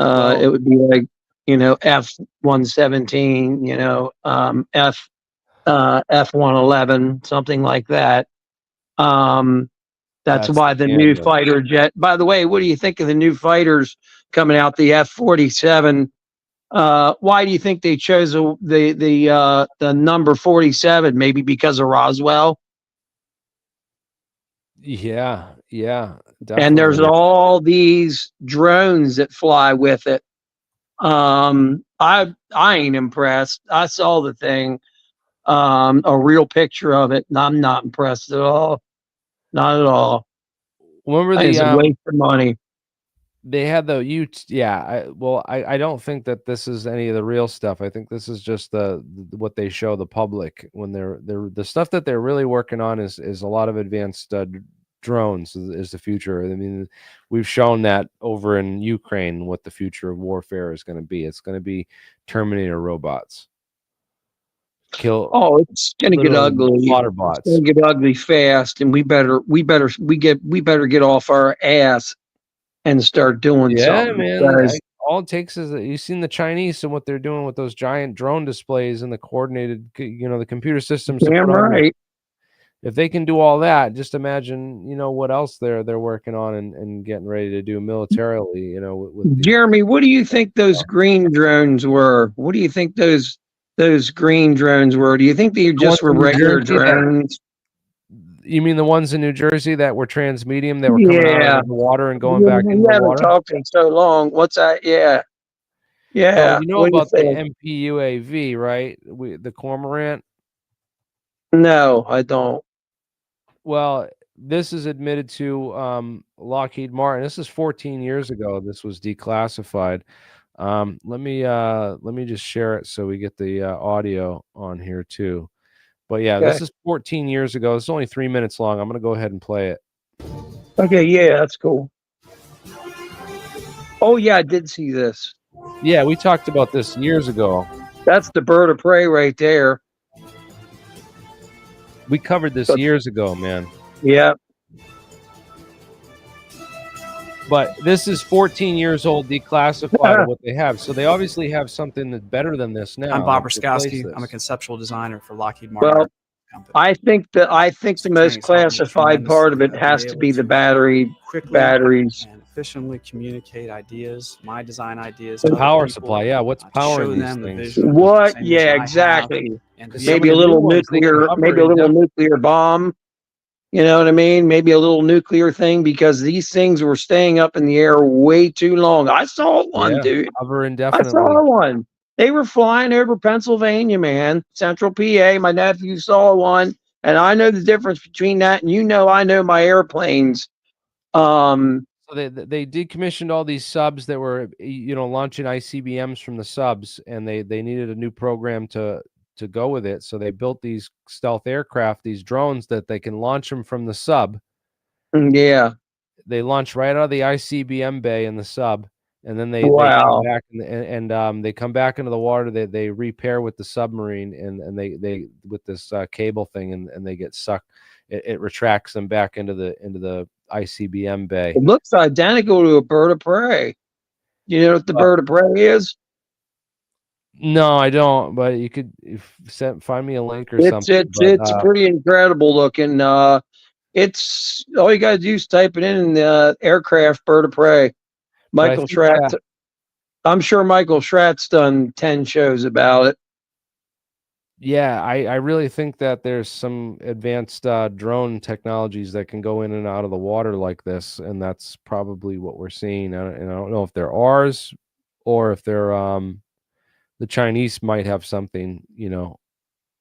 It would be like, F-117, F-111, something like that. That's why the new fighter jet. By the way, what do you think of the new fighters coming out? The F-47. Why do you think they chose the number 47? Maybe because of Roswell. Yeah, definitely. And there's all these drones that fly with it. I ain't impressed. I saw the thing, a real picture of it, and I'm not impressed at all. Not at all. Remember it's a waste of money. They had the I don't think that this is any of the real stuff. I think this is just what they show the public when they're the stuff that they're really working on is a lot of advanced drones is the future. I mean, we've shown that over in Ukraine what the future of warfare is going to be. It's going to be Terminator robots. It's going to get ugly. Slaughterbots. It's going to get ugly fast, and we better get off our ass and start doing something. Man. All it takes is you've seen the Chinese and what they're doing with those giant drone displays and the coordinated, the computer systems. Damn right. If they can do all that, just imagine, what else they're working on and getting ready to do militarily. Jeremy, what do you think those green drones were? What do you think those green drones were? Do you think they just were regular drones? You mean the ones in New Jersey that were transmedium that were coming out of the water and going back into the water? We haven't talked in so long. What's that? Yeah. Well, you know about the MPUAV, right? The cormorant? No, I don't. Well, this is admitted to Lockheed Martin. This is 14 years ago. This was declassified. Let me just share it so we get the audio on here too. But yeah, This is 14 years ago. It's only 3 minutes long. I'm going to go ahead and play it. Okay, yeah, that's cool. Oh yeah, I did see this. Yeah, we talked about this years ago. That's the bird of prey right there. We covered this years ago, man. Yeah. But this is 14 years old, declassified of what they have. So they obviously have something that's better than this now. I'm Bob to replace Raskowski. this. I'm a conceptual designer for Lockheed Martin. Well, Company. I think the most classified part of it has to be the batteries. And efficiently communicate ideas, my design ideas. The to power other people, supply, yeah. What's powering show these them the things? vision, What? same Yeah, vision I have, exactly. and Maybe a little nuclear, maybe a little nuclear bomb. You know what I mean? Maybe a little nuclear thing, because these things were staying up in the air way too long. I saw one, dude. Hover I indefinitely. saw one. They were flying over Pennsylvania, man. Central PA. My nephew saw one, and I know the difference between that. And I know my airplanes. So they decommissioned all these subs that were, launching ICBMs from the subs, and they needed a new program to go with it. So they built these stealth aircraft, these drones that they can launch them from the sub. Yeah. They launch right out of the ICBM bay in the sub, and then they come back and they come back into the water. They repair with the submarine, and they with this cable thing, and they get sucked. It retracts them back into the ICBM bay. It looks identical to a bird of prey. You know what the bird of prey is? No, I don't. But you could find me a link or something. It's pretty incredible looking. It's all you gotta do is type it in the aircraft bird of prey. Michael Schratt. I'm sure Michael Schratt's done 10 shows about it. Yeah, I really think that there's some advanced drone technologies that can go in and out of the water like this, and that's probably what we're seeing. And I don't know if they're ours or if they're the Chinese might have something,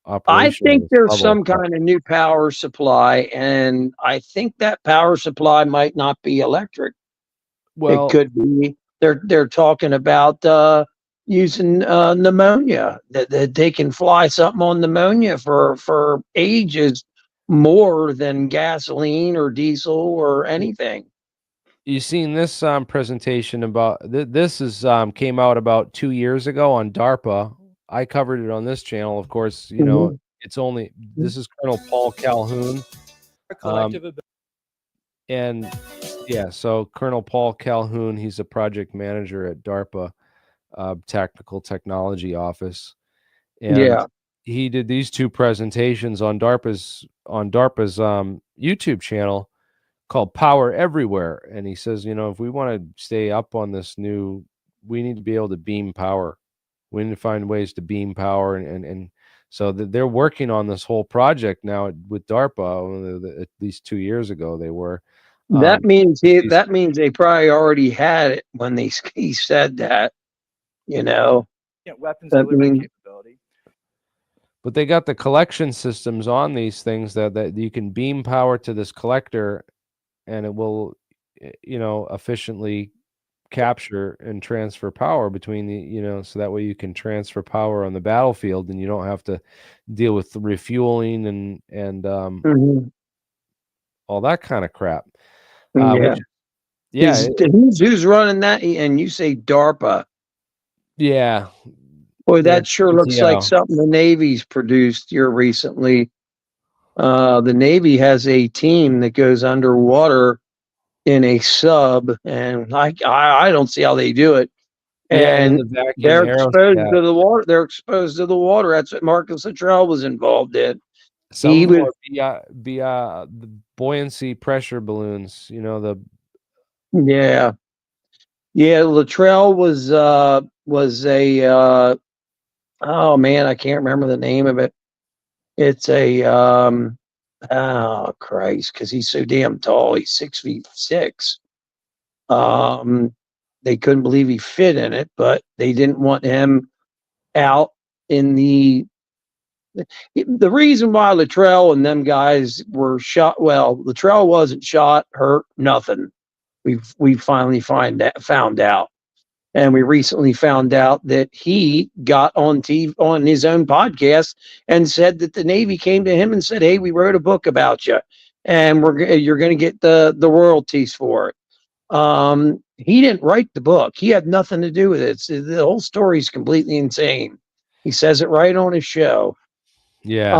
I think there's some kind of new power supply, and I think that power supply might not be electric. Well, it could be they're talking about using pneumonia, that they can fly something on pneumonia for ages more than gasoline or diesel or anything. You seen this presentation about this is came out about 2 years ago on DARPA. I covered it on this channel, of course. It's only this is Colonel Paul Calhoun. And yeah, so Colonel Paul Calhoun, he's a project manager at DARPA, Tactical Technology Office, and he did these two presentations on DARPA's YouTube channel called Power Everywhere. And he says, if we want to stay up on this we need to be able to beam power. We need to find ways to beam power. And so they're working on this whole project now with DARPA. At least 2 years ago, they were. That means they probably already had it when he said that, weapons delivery capability. But they got the collection systems on these things that you can beam power to this collector, and it will, efficiently capture and transfer power between so that way you can transfer power on the battlefield, and you don't have to deal with the refueling and all that kind of crap. Who's running that? And you say DARPA? Yeah. Boy, that sure looks like something the Navy's produced here recently. The Navy has a team that goes underwater in a sub, and I don't see how they do it. And they're exposed to the water. They're exposed to the water. That's what Marcus Luttrell was involved in. He was the buoyancy pressure balloons. Luttrell was a oh man, I can't remember the name of it. It's a oh Christ, because he's so damn tall. He's 6'6". They couldn't believe he fit in it, but they didn't want him out in the reason why Luttrell and them guys were shot. Well, Luttrell wasn't shot, hurt, nothing. We finally found out. And we recently found out that he got on TV on his own podcast and said that the Navy came to him and said, "Hey, we wrote a book about you, and you're going to get the royalties for it." He didn't write the book. He had nothing to do with it. The whole story is completely insane. He says it right on his show. Yeah.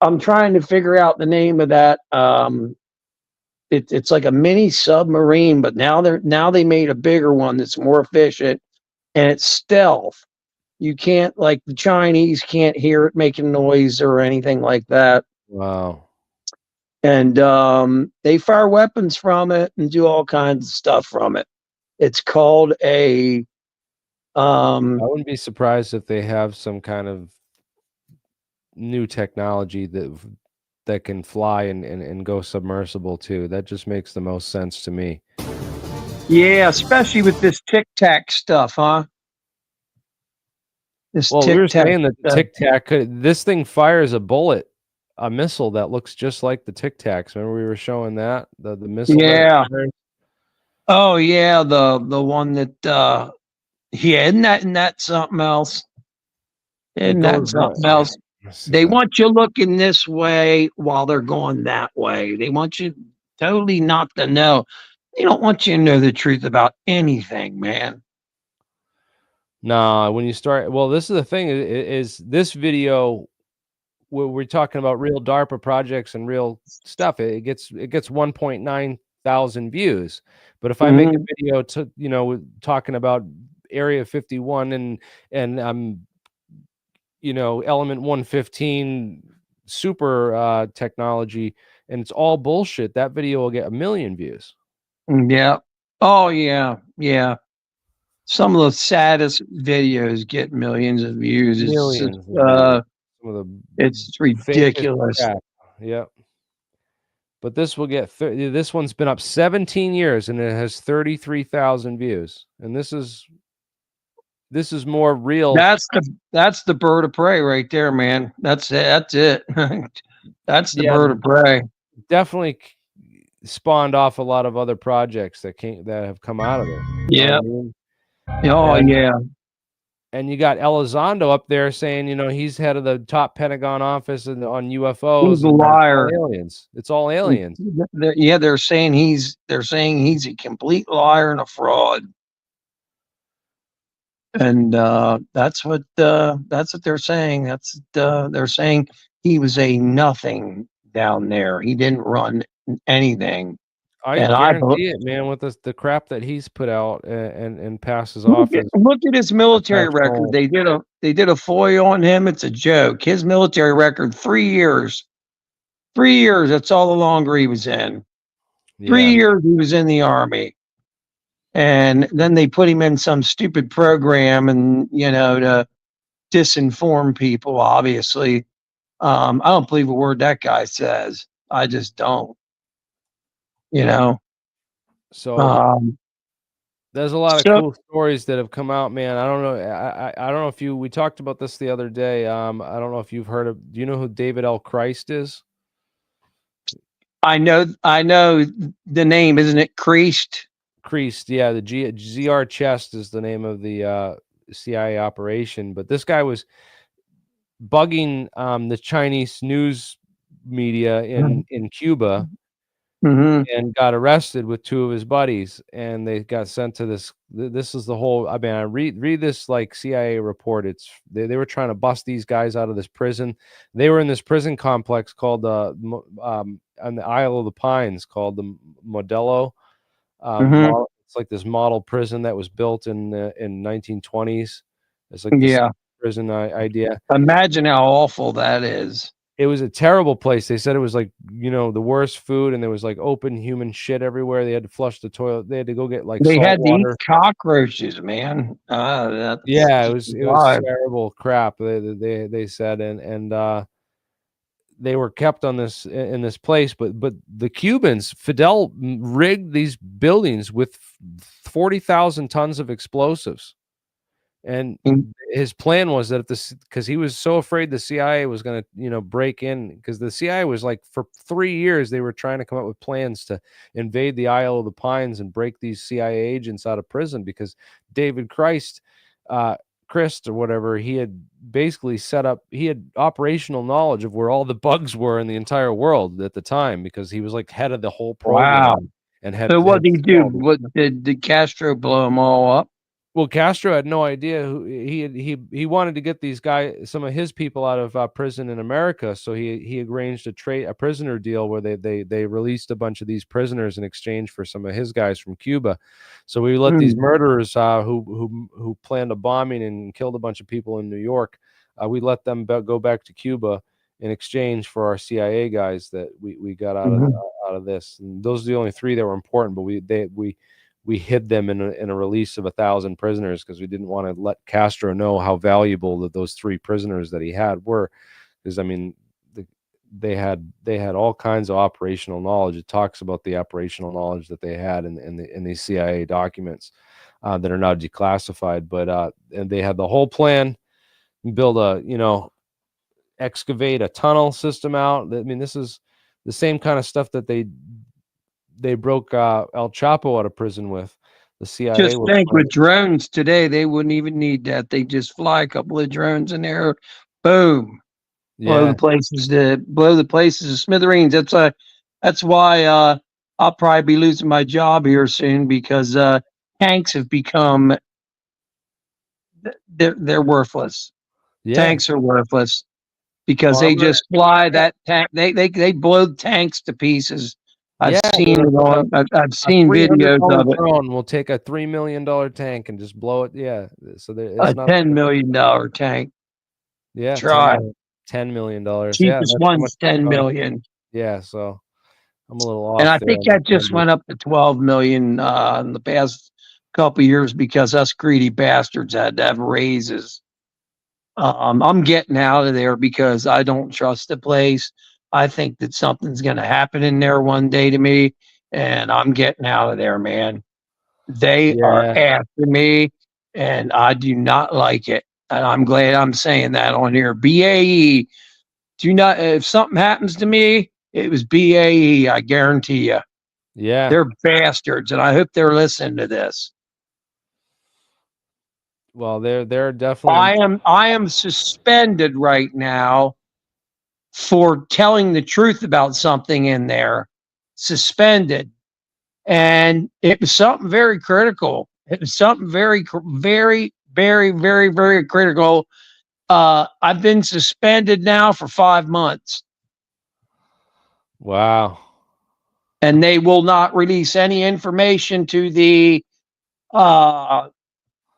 I'm trying to figure out the name of that. it's like a mini submarine, but now they made a bigger one that's more efficient, and it's stealth. You can't, like the Chinese can't hear it making noise or anything like that. Wow. And they fire weapons from it and do all kinds of stuff from it. It's called a I wouldn't be surprised if they have some kind of new technology that can fly and go submersible too. That just makes the most sense to me. yeah, especially with this Tic Tac stuff, huh? This Well, we were Tic Tac. saying that the Tic Tac this thing fires a missile that looks just like the Tic Tacs. Remember we were showing that the missile? Yeah. That Oh yeah, the one that yeah, isn't that something else? Isn't that something else? They want you looking this way while they're going that way. They want you totally not to know. They don't want you to know the truth about anything, man. No, when you start, well, this is the thing is this video where we're talking about real DARPA projects and real stuff. It gets 1.9 thousand views. But if I make a video to talking about Area 51 and Element 115 super technology, and it's all bullshit, that video will get 1 million views. Yeah. Oh yeah. Yeah. Some of the saddest videos get millions of views. Millions It's of views. Some of the it's ridiculous. Yep. But this will get this one's been up 17 years and it has 33,000 views. And this is more real. That's the bird of prey right there, man. That's it. That's it. That's the bird of prey. Definitely spawned off a lot of other projects that have come out of it. Yeah. I mean? Oh yeah. And you got Elizondo up there saying, he's head of the top Pentagon office on UFOs. He's a liar. It's all aliens. They're saying he's a complete liar and a fraud. And that's what they're saying. They're saying he was a nothing down there. He didn't run anything. I guarantee it, man, with the crap that he's put out and passes off. Look at his military record. They did a FOIA on him. It's a joke. His military record, 3 years. 3 years. That's all the longer he was in. 3 years he was in the Army. And then they put him in some stupid program and, to disinform people, obviously. I don't believe a word that guy says. I just don't. So there's a lot of cool stories that have come out, man. I don't know. I don't know if we talked about this the other day. I don't know if you've heard of. Do you know who David L. Christ is? I know the name, isn't it? Creased. Yeah. The ZR Chest is the name of the CIA operation. But this guy was bugging the Chinese news media in Cuba. And got arrested with 2 of his buddies, and they got sent to this. This is the whole. I mean, I read this like CIA report. It's they were trying to bust these guys out of this prison. They were in this prison complex called on the Isle of the Pines called the Modelo. It's like this model prison that was built in 1920s. It's like this prison idea. Imagine how awful that is. It was a terrible place. They said it was like, the worst food, and there was like open human shit everywhere. They had to flush the toilet. They had to go get like they salt had water. To eat cockroaches, man. It was terrible crap. They said, and they were kept on in this place. But the Cubans, Fidel rigged these buildings with 40,000 tons of explosives. And his plan was that because he was so afraid the CIA was going to, break in, because the CIA was like, for 3 years, they were trying to come up with plans to invade the Isle of the Pines and break these CIA agents out of prison, because David Christ or whatever, he had basically he had operational knowledge of where all the bugs were in the entire world at the time, because he was like head of the whole program. Wow. And so what did he do? What did Castro blow them all up? Well, Castro had no idea who he wanted to get these guys, some of his people, out of prison in America. So he arranged a prisoner deal where they released a bunch of these prisoners in exchange for some of his guys from Cuba. So we let these murderers who planned a bombing and killed a bunch of people in New York. We let them go back to Cuba in exchange for our CIA guys that we got out of this. And those are the only 3 that were important. But we hid them in a release of 1,000 prisoners because we didn't want to let Castro know how valuable those 3 prisoners that he had were. Because I mean, they had all kinds of operational knowledge. It talks about the operational knowledge that they had in these CIA documents that are now declassified. But and they had the whole plan, build excavate a tunnel system out. I mean, this is the same kind of stuff that they broke El Chapo out of prison with. The CIA just think with drones today, they wouldn't even need that. They just fly a couple of drones in there, boom, blow the places to smithereens. That's why I'll probably be losing my job here soon because tanks have become they're worthless. Tanks are worthless because they just fly that tank. They blow tanks to pieces. I've seen videos of it. Drone will take a $3 million tank and just blow it. Yeah, so it's not $10 million tank. Yeah, try $10 million. Cheapest one's $10 million. Yeah, so I'm a little off. And I think that just went up to $12 million in the past couple of years because us greedy bastards had to have raises. I'm getting out of there because I don't trust the place. I think that something's going to happen in there one day to me, and I'm getting out of there, man. They are after me, and I do not like it. And I'm glad I'm saying that on here. BAE, do not. If something happens to me, it was BAE. I guarantee you. Yeah, they're bastards, and I hope they're listening to this. Well, they're definitely. I am suspended right now for telling the truth about something in there. Suspended, and it was something very critical. It was something very, very, very, very, very critical. I've been suspended now for 5 months. Wow. And they will not release any information to the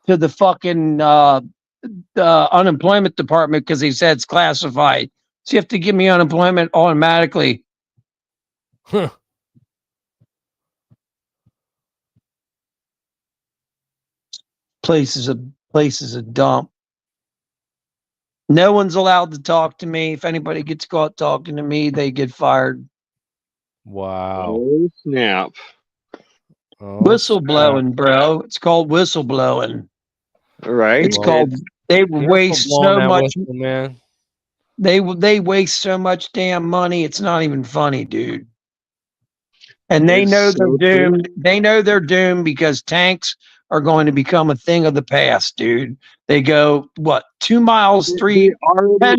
fucking unemployment department because he said it's classified. So you have to give me unemployment automatically. Huh. Place is a dump. No one's allowed to talk to me. If anybody gets caught talking to me, they get fired. Wow. Oh, snap. Whistleblowing, bro. It's called whistleblowing. Right. It's called. They waste so much. Whistle, man. They waste so much damn money. It's not even funny, dude. And they know they're doomed. They know they're doomed because tanks are going to become a thing of the past, dude. They go, what, 2 miles, 10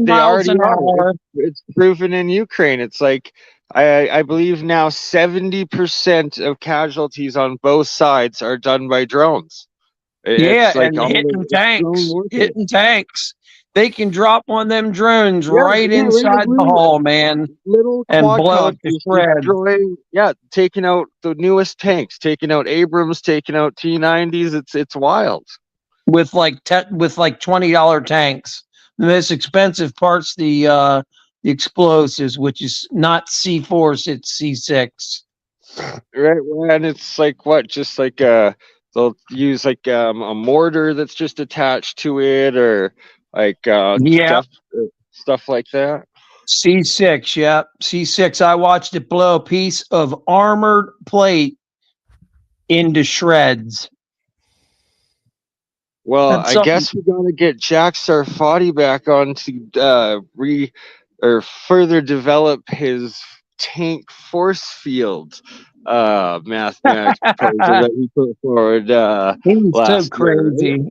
miles an hour. It's proven in Ukraine. It's like, I believe now 70% of casualties on both sides are done by drones. It's like hitting tanks. They can drop one of them drones right inside the hall, man. Little and blow it to shreds. Taking out the newest tanks, taking out Abrams, taking out T-90s. It's wild. With like $20 tanks. The most expensive part's the explosives, which is not C4, it's C6. Right, and it's like what? Just like they'll use like a mortar that's just attached to it, or like stuff like that. C6, yeah. C6. I watched it blow a piece of armored plate into shreds. Well, I guess we gotta get Jack Sarfati back on to further develop his tank force field mathematics proposal that we put forward. He's so crazy. Year.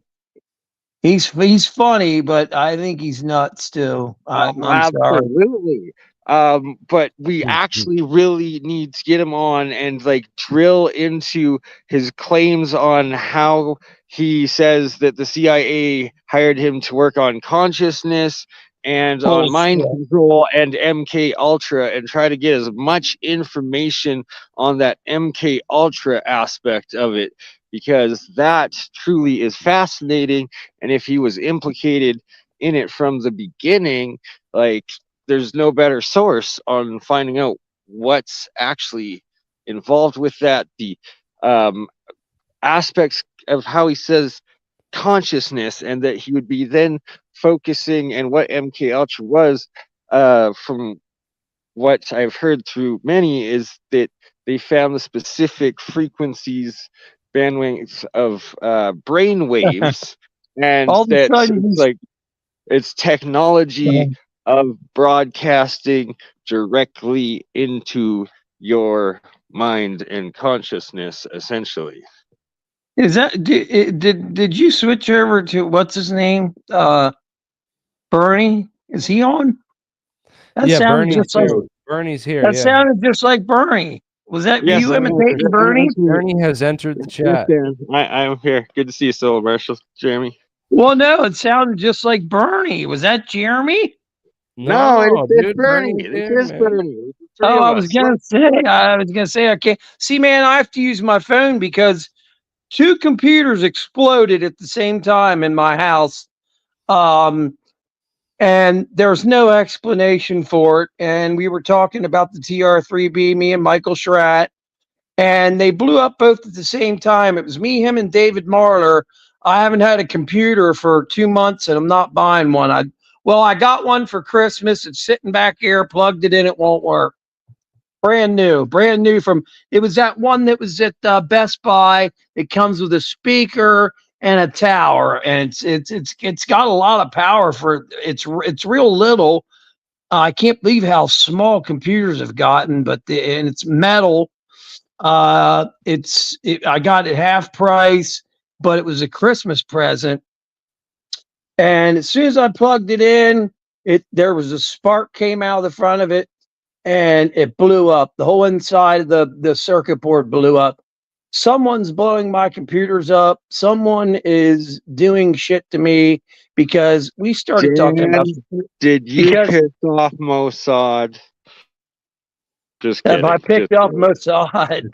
He's funny, but I think he's nuts too. I'm absolutely. sorry. But we actually really need to get him on and like drill into his claims on how he says that the CIA hired him to work on consciousness and on mind control and MK Ultra, and try to get as much information on that MK Ultra aspect of it, because that truly is fascinating. And if he was implicated in it from the beginning, like, there's no better source on finding out what's actually involved with that. The aspects of how he says consciousness, and that he would be then focusing, and what MK Ultra was, from what I've heard through many, is that they found the specific frequencies, bandwidths of brain waves, and All of a that sudden, it's like it's technology of broadcasting directly into your mind and consciousness, essentially. is that did you switch over to what's his name? Bernie? Is he on? That Yeah, sounded just like Bernie's here. that Yeah, sounded just like Bernie. Was that Yes, you imitating Bernie? Bernie has entered the chat. I'm here. Good to see you still, Marshall. Jeremy. Well, no, it sounded just like Bernie. Was that Jeremy? No, it's Bernie. Bernie's It here, is man. Bernie. Oh, I was gonna say, okay. See, man, I have to use my phone because 2 computers exploded at the same time in my house. And there's no explanation for it. And we were talking about the TR3B, me and Michael Schratt, and they blew up both at the same time. It was me, him, and David Marler. I haven't had a computer for 2 months, and I'm not buying one. I got one for Christmas. It's sitting back here, plugged it in, it won't work. Brand new from, it was that one that was at Best Buy. It comes with a speaker and a tower, and it's got a lot of power for it's real little. I can't believe how small computers have gotten, and it's metal. I got it half price, but it was a Christmas present. And as soon as I plugged it in, there was a spark came out of the front of it, and it blew up. The whole inside of the circuit board blew up. Someone's blowing my computers up. Someone is doing shit to me, because we started talking about. Did you piss off Mossad? Just kidding. Have I picked up Mossad?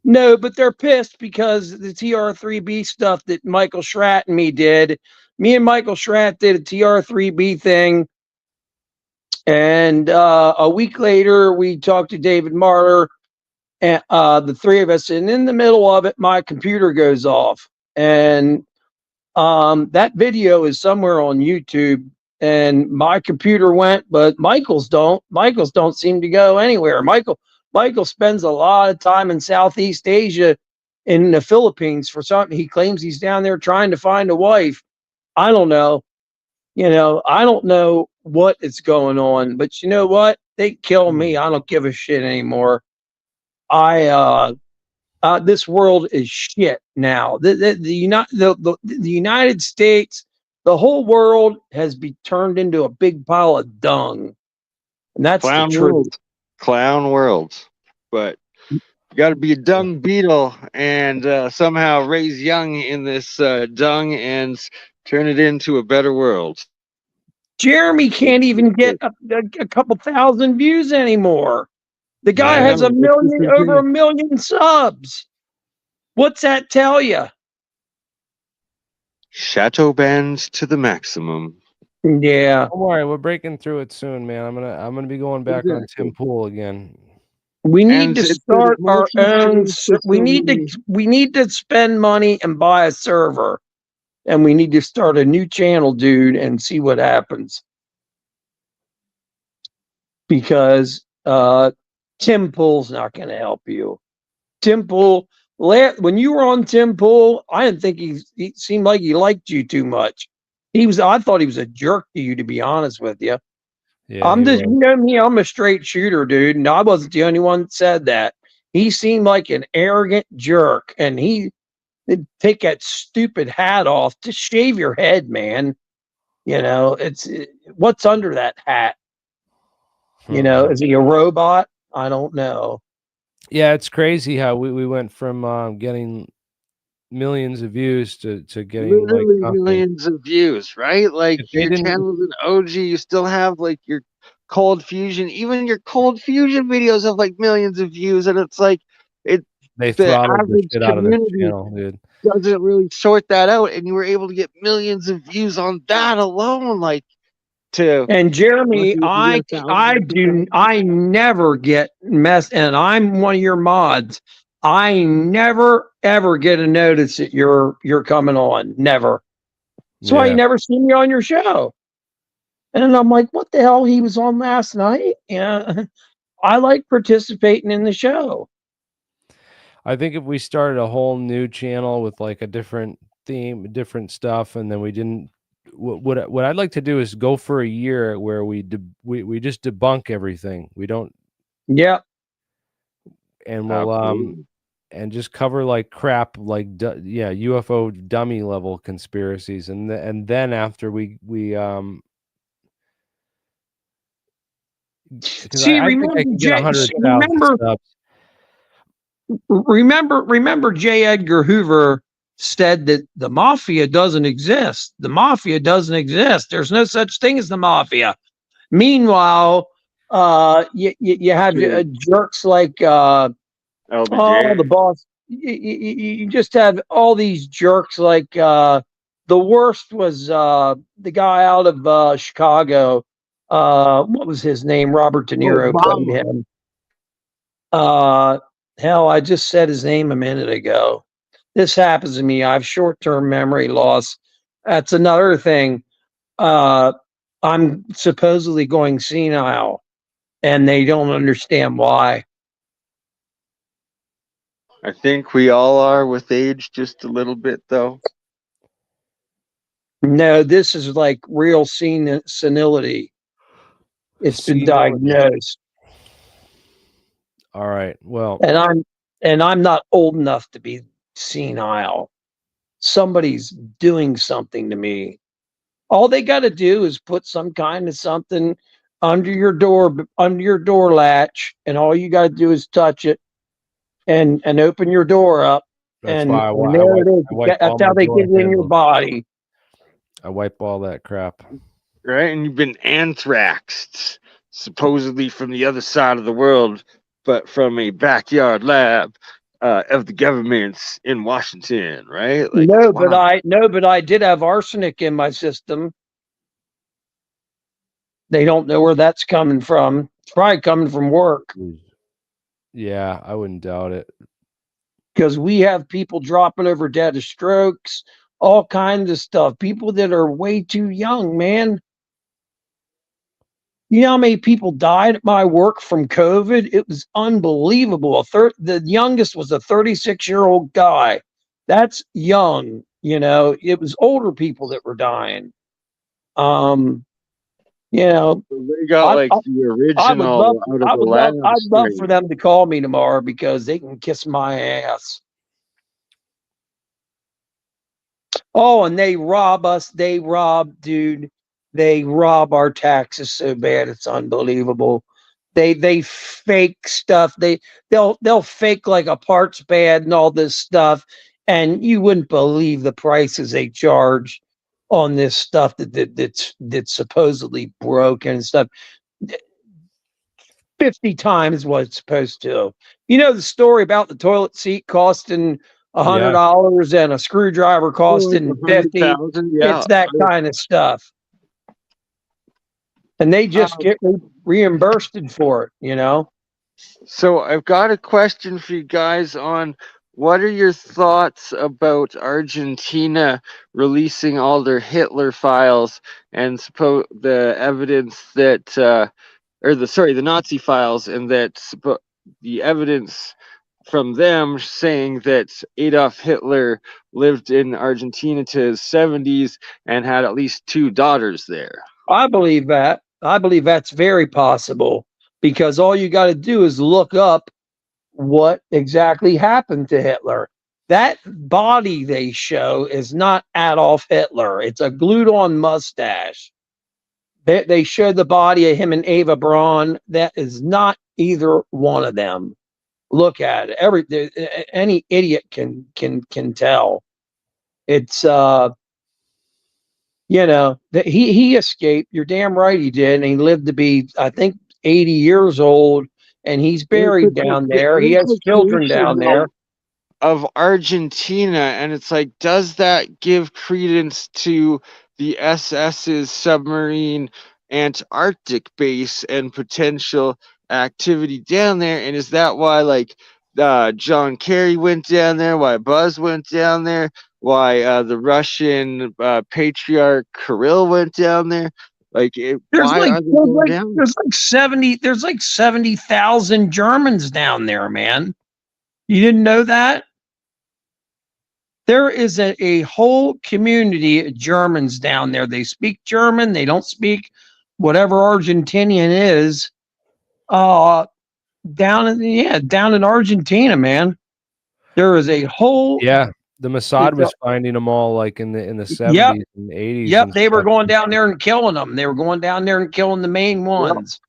No, but they're pissed because the TR3B stuff that Michael Schratt and me did. Me and Michael Schratt did a TR3B thing. And a week later, we talked to David Marler, and the 3 of us. And in the middle of it, my computer goes off. And that video is somewhere on YouTube. And my computer went, but Michael's don't. Michael's don't seem to go anywhere. Michael spends a lot of time in Southeast Asia, in the Philippines for something. He claims he's down there trying to find a wife. I don't know. I don't know what is going on, but you know what? They kill me. I don't give a shit anymore. This world is shit now. The United States, the whole world has been turned into a big pile of dung. And that's the truth. Clown world. But you got to be a dung beetle and somehow raise young in this dung and turn it into a better world. Jeremy can't even get a couple thousand views anymore. The guy has over 1 million subs. What's that tell you? Shadow band to the maximum. Yeah. Don't worry, we're breaking through it soon, man. I'm gonna be going back on Tim Pool again. We need to start our own. We need to spend money and buy a server, and we need to start a new channel, dude, and see what happens. Because Tim Pool's not going to help you. Tim Pool, when you were on Tim Pool, I didn't think he seemed like he liked you too much. I thought he was a jerk to you, to be honest with you. Yeah, I'm just, you know me, I'm a straight shooter, dude. And I wasn't the only one that said that. He seemed like an arrogant jerk, and he'd take that stupid hat off. Just shave your head, man. It's what's under that hat. You know, is he a robot? I don't know. Yeah, it's crazy how we went from getting millions of views to getting like Literally nothing. millions of views, right? Like If they your didn't, channel's an OG, you still have like your Cold Fusion, even your Cold Fusion videos have like millions of views, and it's like they the throttled the average shit out of the community channel, dude. doesn't really sort that out, and you were able to get millions of views on that alone, like to And Jeremy, you can get 1,000. I never get and I'm one of your mods. I never ever get a notice that you're coming on. Never. That's why you Yeah, never see me on your show. And I'm like, what the hell? He was on last night. Yeah. I like participating in the show. I think if we started a whole new channel with like a different theme, different stuff, and then we didn't. What I'd like to do is go for a year where we just debunk everything. We don't, Yeah. and we'll Absolutely. and just cover like crap, like UFO dummy level conspiracies, and then after we 'cause See, I think I can get 100,000 subs. remember J. Edgar Hoover said that the mafia doesn't exist. The mafia doesn't exist. There's no such thing as the mafia. Meanwhile, you have jerks like LBJ. the boss. You just have all these jerks like the worst was the guy out of Chicago. What was his name? Robert De Niro played Obama. him. Hell, I just said his name a minute ago. This happens to me. I have short-term memory loss. That's another thing. I'm supposedly going senile, and they don't understand why. I think we all are with age, just a little bit though. No, this is like real senility. It's been diagnosed. All right. Well, and I'm not old enough to be senile. Somebody's doing something to me. All they got to do is put some kind of something under your door latch, and all you got to do is touch it and open your door up. that's And, why and there it is. That's how they get in your body. I wipe all that crap. Right? And you've been anthraxed, supposedly from the other side of the world, but from a backyard lab of the governments in Washington, right? Like, no, but I did have arsenic in my system. They don't know where that's coming from. It's probably coming from work. Yeah, I wouldn't doubt it. Because we have people dropping over dead of strokes, all kinds of stuff. People that are way too young, man. You know how many people died at my work from COVID? It was unbelievable. The youngest was a 36-year-old guy. That's young. You know, it was older people that were dying. You know, they got like the original I'd love for them to call me tomorrow because they can kiss my ass. Oh, and they rob us. They rob our taxes so bad it's unbelievable. They fake stuff. They'll fake like a part's bad and all this stuff, and you wouldn't believe the prices they charge on this stuff that's supposedly broken and stuff. 50 times what it's supposed to. You know the story about the toilet seat costing $100 and a screwdriver costing 50. It's that kind of stuff, and they just get reimbursed for it. You know. So I've got a question for you guys on what are your thoughts about Argentina releasing all their Hitler files and the evidence that, the Nazi files, and that the evidence from them saying that Adolf Hitler lived in Argentina to his 70s and had at least 2 daughters there? I believe that. I believe that's very possible because all you got to do is look up what exactly happened to Hitler. That body they show is not Adolf Hitler. It's a glued on mustache. They showed the body of him and Ava Braun. That is not either one of them. Look at it. Any idiot can tell. It's that he escaped. You're damn right he did, and he lived to be, I think, 80 years old, and he's buried down there. He has children down there. Of Argentina, and it's like, does that give credence to the SS's submarine Antarctic base and potential activity down there? And is that why, like, John Kerry went down there? Why Buzz went down there? Why the Russian patriarch Kirill went down there? Like, why are they going down there? There's like 70,000 Germans down there, man. You didn't know that? There is a whole community of Germans down there. They speak German. They don't speak whatever Argentinian is. Down in Argentina, man. There is a whole The Mossad was finding them all like in the 70s and 80s. Yep, they were going down there and killing them. They were going down there and killing the main ones.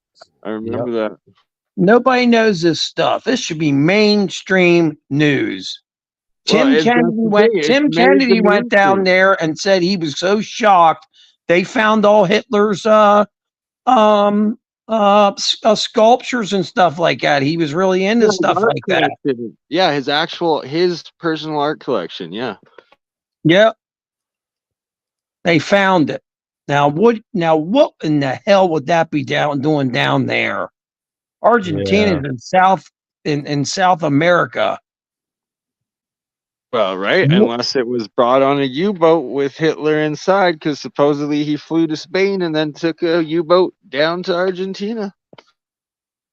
I remember that. Nobody knows this stuff. This should be mainstream news. Tim Kennedy went down there and said he was so shocked they found all Hitler's sculptures and stuff like that. He was really into stuff like that. Yeah, his personal art collection. Yeah. Yep. They found it. Now what in the hell would that be doing down there? Argentina in South America. Well, right, unless it was brought on a U-boat with Hitler inside, because supposedly he flew to Spain and then took a U-boat down to Argentina.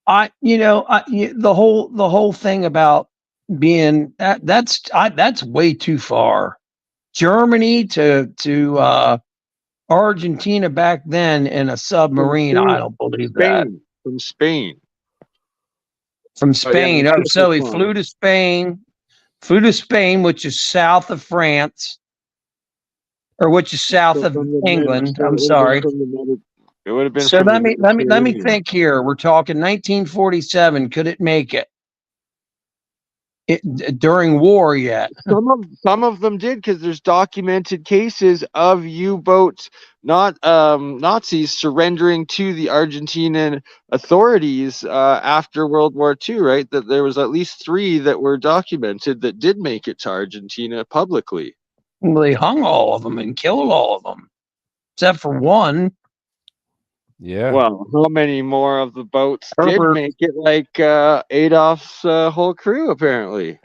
The whole thing about being that's way too far. Germany to Argentina back then in a submarine. I don't believe that. From Spain. So he flew to Spain. Which is south of France, or which is south of England. I'm sorry. It would have been. So let me think here. We're talking 1947. Could it make it? During war yet? Some of them did, because there's documented cases of U-boats, not Nazis, surrendering to the Argentinian authorities after World War II. Right, that there was at least 3 that were documented that did make it to Argentina publicly. Well, they hung all of them and killed all of them, except for one. Yeah. Well, how many more of the boats did make it? Like Adolf's whole crew, apparently.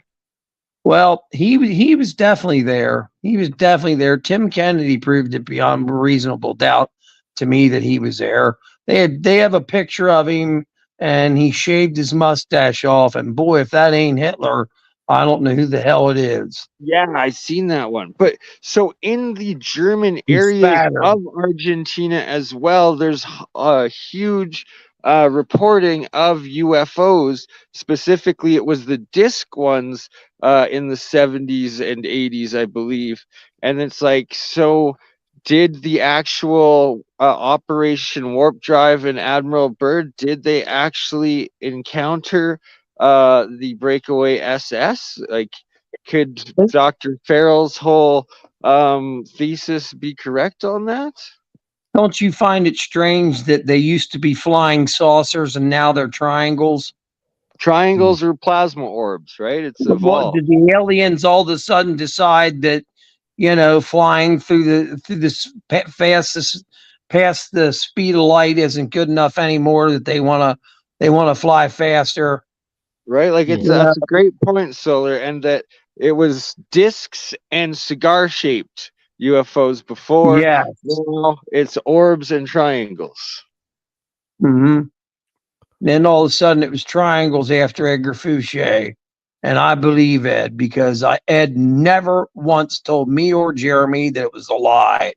Well, he was definitely there. He was definitely there. Tim Kennedy proved it beyond reasonable doubt to me that he was there. They have a picture of him, and he shaved his mustache off. And boy, if that ain't Hitler, I don't know who the hell it is. Yeah, I seen that one. But so in the German area of Argentina as well, there's a huge reporting of UFOs. Specifically, it was the disc ones in the 70s and 80s, I believe. And it's like, so did the actual Operation Warp Drive and Admiral Byrd, did they actually encounter the breakaway SS? Like, could Dr. Farrell's whole thesis be correct on that? Don't you find it strange that they used to be flying saucers and now they're triangles? Triangles are plasma orbs, right? It's evolved. Did the aliens all of a sudden decide that, flying through the past the speed of light isn't good enough anymore, that they want to fly faster? Right, like that's a great point, Solar, and that it was discs and cigar-shaped UFOs before. Yeah, now it's orbs and triangles. Mm-hmm. Then all of a sudden it was triangles after Edgar Fouché, and I believe Ed, because Ed never once told me or Jeremy that it was a lie.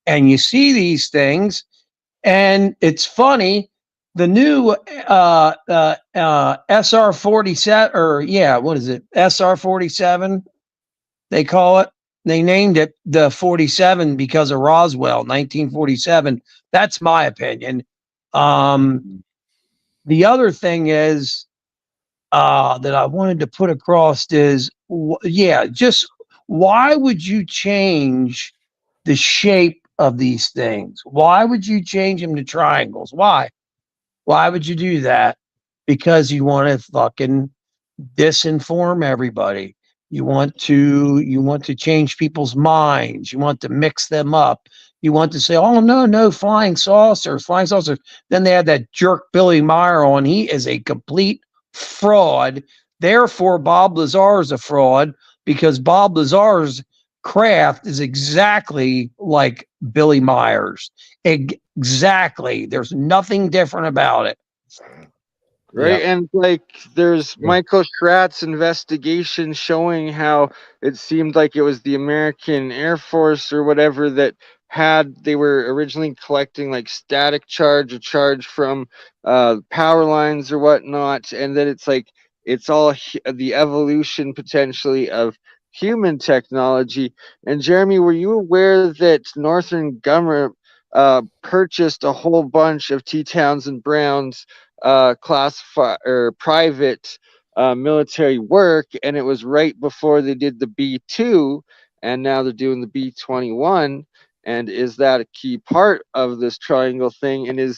And you see these things, and it's funny. The new SR-47, or what is it? SR-47, they call it. it the 47 because of Roswell, 1947. That's my opinion. The other thing is that I wanted to put across is, just why would you change the shape of these things? Why would you change them to triangles? Why? Why would you do that? Because you want to fucking disinform everybody. You want to change people's minds. You want to mix them up. You want to say, oh no, flying saucers. Then they had that jerk Billy Meyer on. He is a complete fraud. Therefore, Bob Lazar is a fraud because Bob Lazar's craft is exactly like Billy Meyer's. Exactly. There's nothing different about it. Right. Yeah. And like there's Michael Schratt's investigation showing how it seemed like it was the American Air Force or whatever that they were originally collecting like static charge or charge from power lines or whatnot, and that it's all the evolution potentially of human technology. And Jeremy, were you aware that Northern Government purchased a whole bunch of T. Townsend Brown's classified or private military work, and it was right before they did the B2, and now they're doing the B21? And is that a key part of this triangle thing? And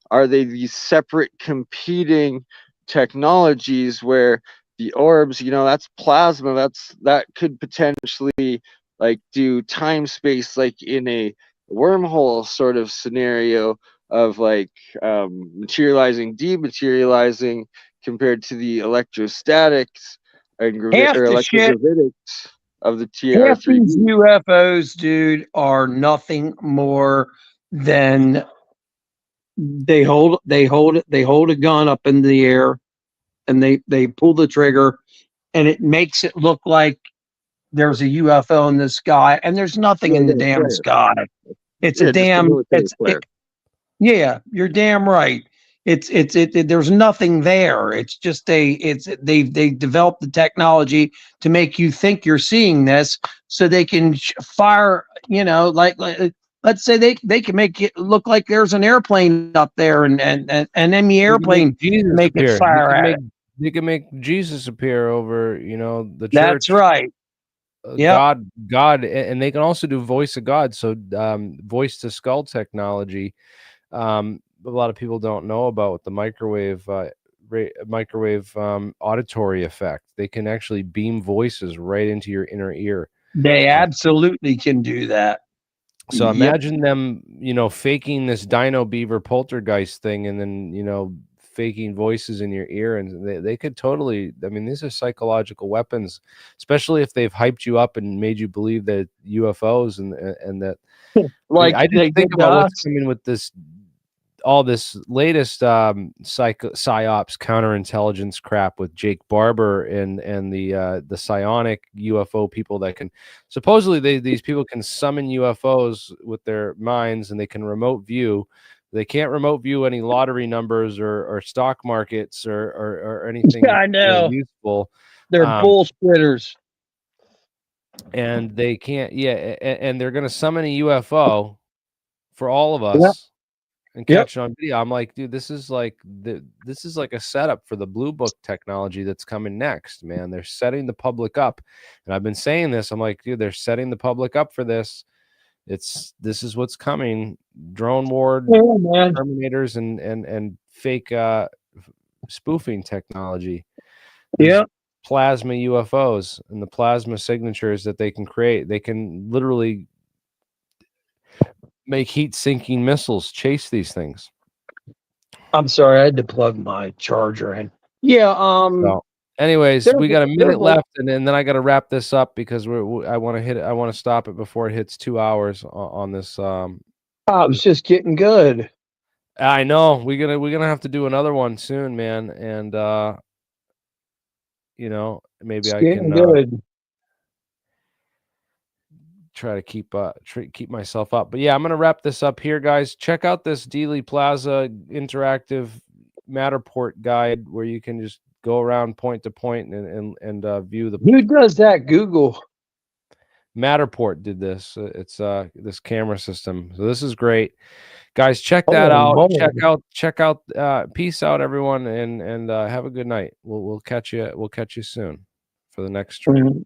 are they these separate competing technologies where the orbs, that's plasma, that could potentially like do time space like in a wormhole sort of scenario of like materializing, dematerializing, compared to the electrostatics and Half or the shit, electrogravitics of the half these TR3B. UFOs, dude, are nothing more than they hold a gun up in the air and they pull the trigger and it makes it look like there's a UFO in the sky and there's nothing in the damn sky. It's a Yeah, just a damn military flare. yeah, you're damn right. There's nothing there. It's just they developed the technology to make you think you're seeing this so they can fire, like let's say they can make it look like there's an airplane up there and an enemy airplane Jesus make it appear. fire at it. They can make Jesus appear over, the That's church. right. Yep. God, and they can also do voice of God. So, voice to skull technology. A lot of people don't know about the microwave auditory effect. They can actually beam voices right into your inner ear. They absolutely can do that. So Yep. imagine them, faking this Dino Beaver poltergeist thing, and then faking voices in your ear, and they could totally. I mean, these are psychological weapons, especially if they've hyped you up and made you believe that UFOs and that. Like I they just think did about to what's us. coming with all this latest psyops counterintelligence crap with Jake Barber and the psionic UFO people that can supposedly these people can summon UFOs with their minds, and they can remote view. They can't remote view any lottery numbers or stock markets or anything Yeah, I know. useful. They're bullshitters. And they can't, and they're going to summon a UFO for all of us. Yep. And catch it on video. I'm like, dude, this is like a setup for the Blue Book technology that's coming next, man. They're setting the public up, and I've been saying this. I'm like, dude, they're setting the public up for this. This is what's coming: drone war, Terminators, and fake spoofing technology. Yeah, plasma UFOs and the plasma signatures that they can create. They can literally make heat-sinking missiles chase these things. I'm sorry, I had to plug my charger in. Yeah. So, anyways, we got a minute left, and then I got to wrap this up because I want to hit it. I want to stop it before it hits 2 hours on this. I was just getting good. I know we're gonna have to do another one soon, man, and maybe I can try to keep myself up. But yeah, I'm gonna wrap this up here, guys. Check out this Dealey Plaza interactive Matterport guide where you can just go around point to point and view the. Who does that? Google. Matterport did this. It's this camera system. So this is great. Guys, check that out. Check out peace out everyone, and have a good night. We'll catch you soon for the next stream.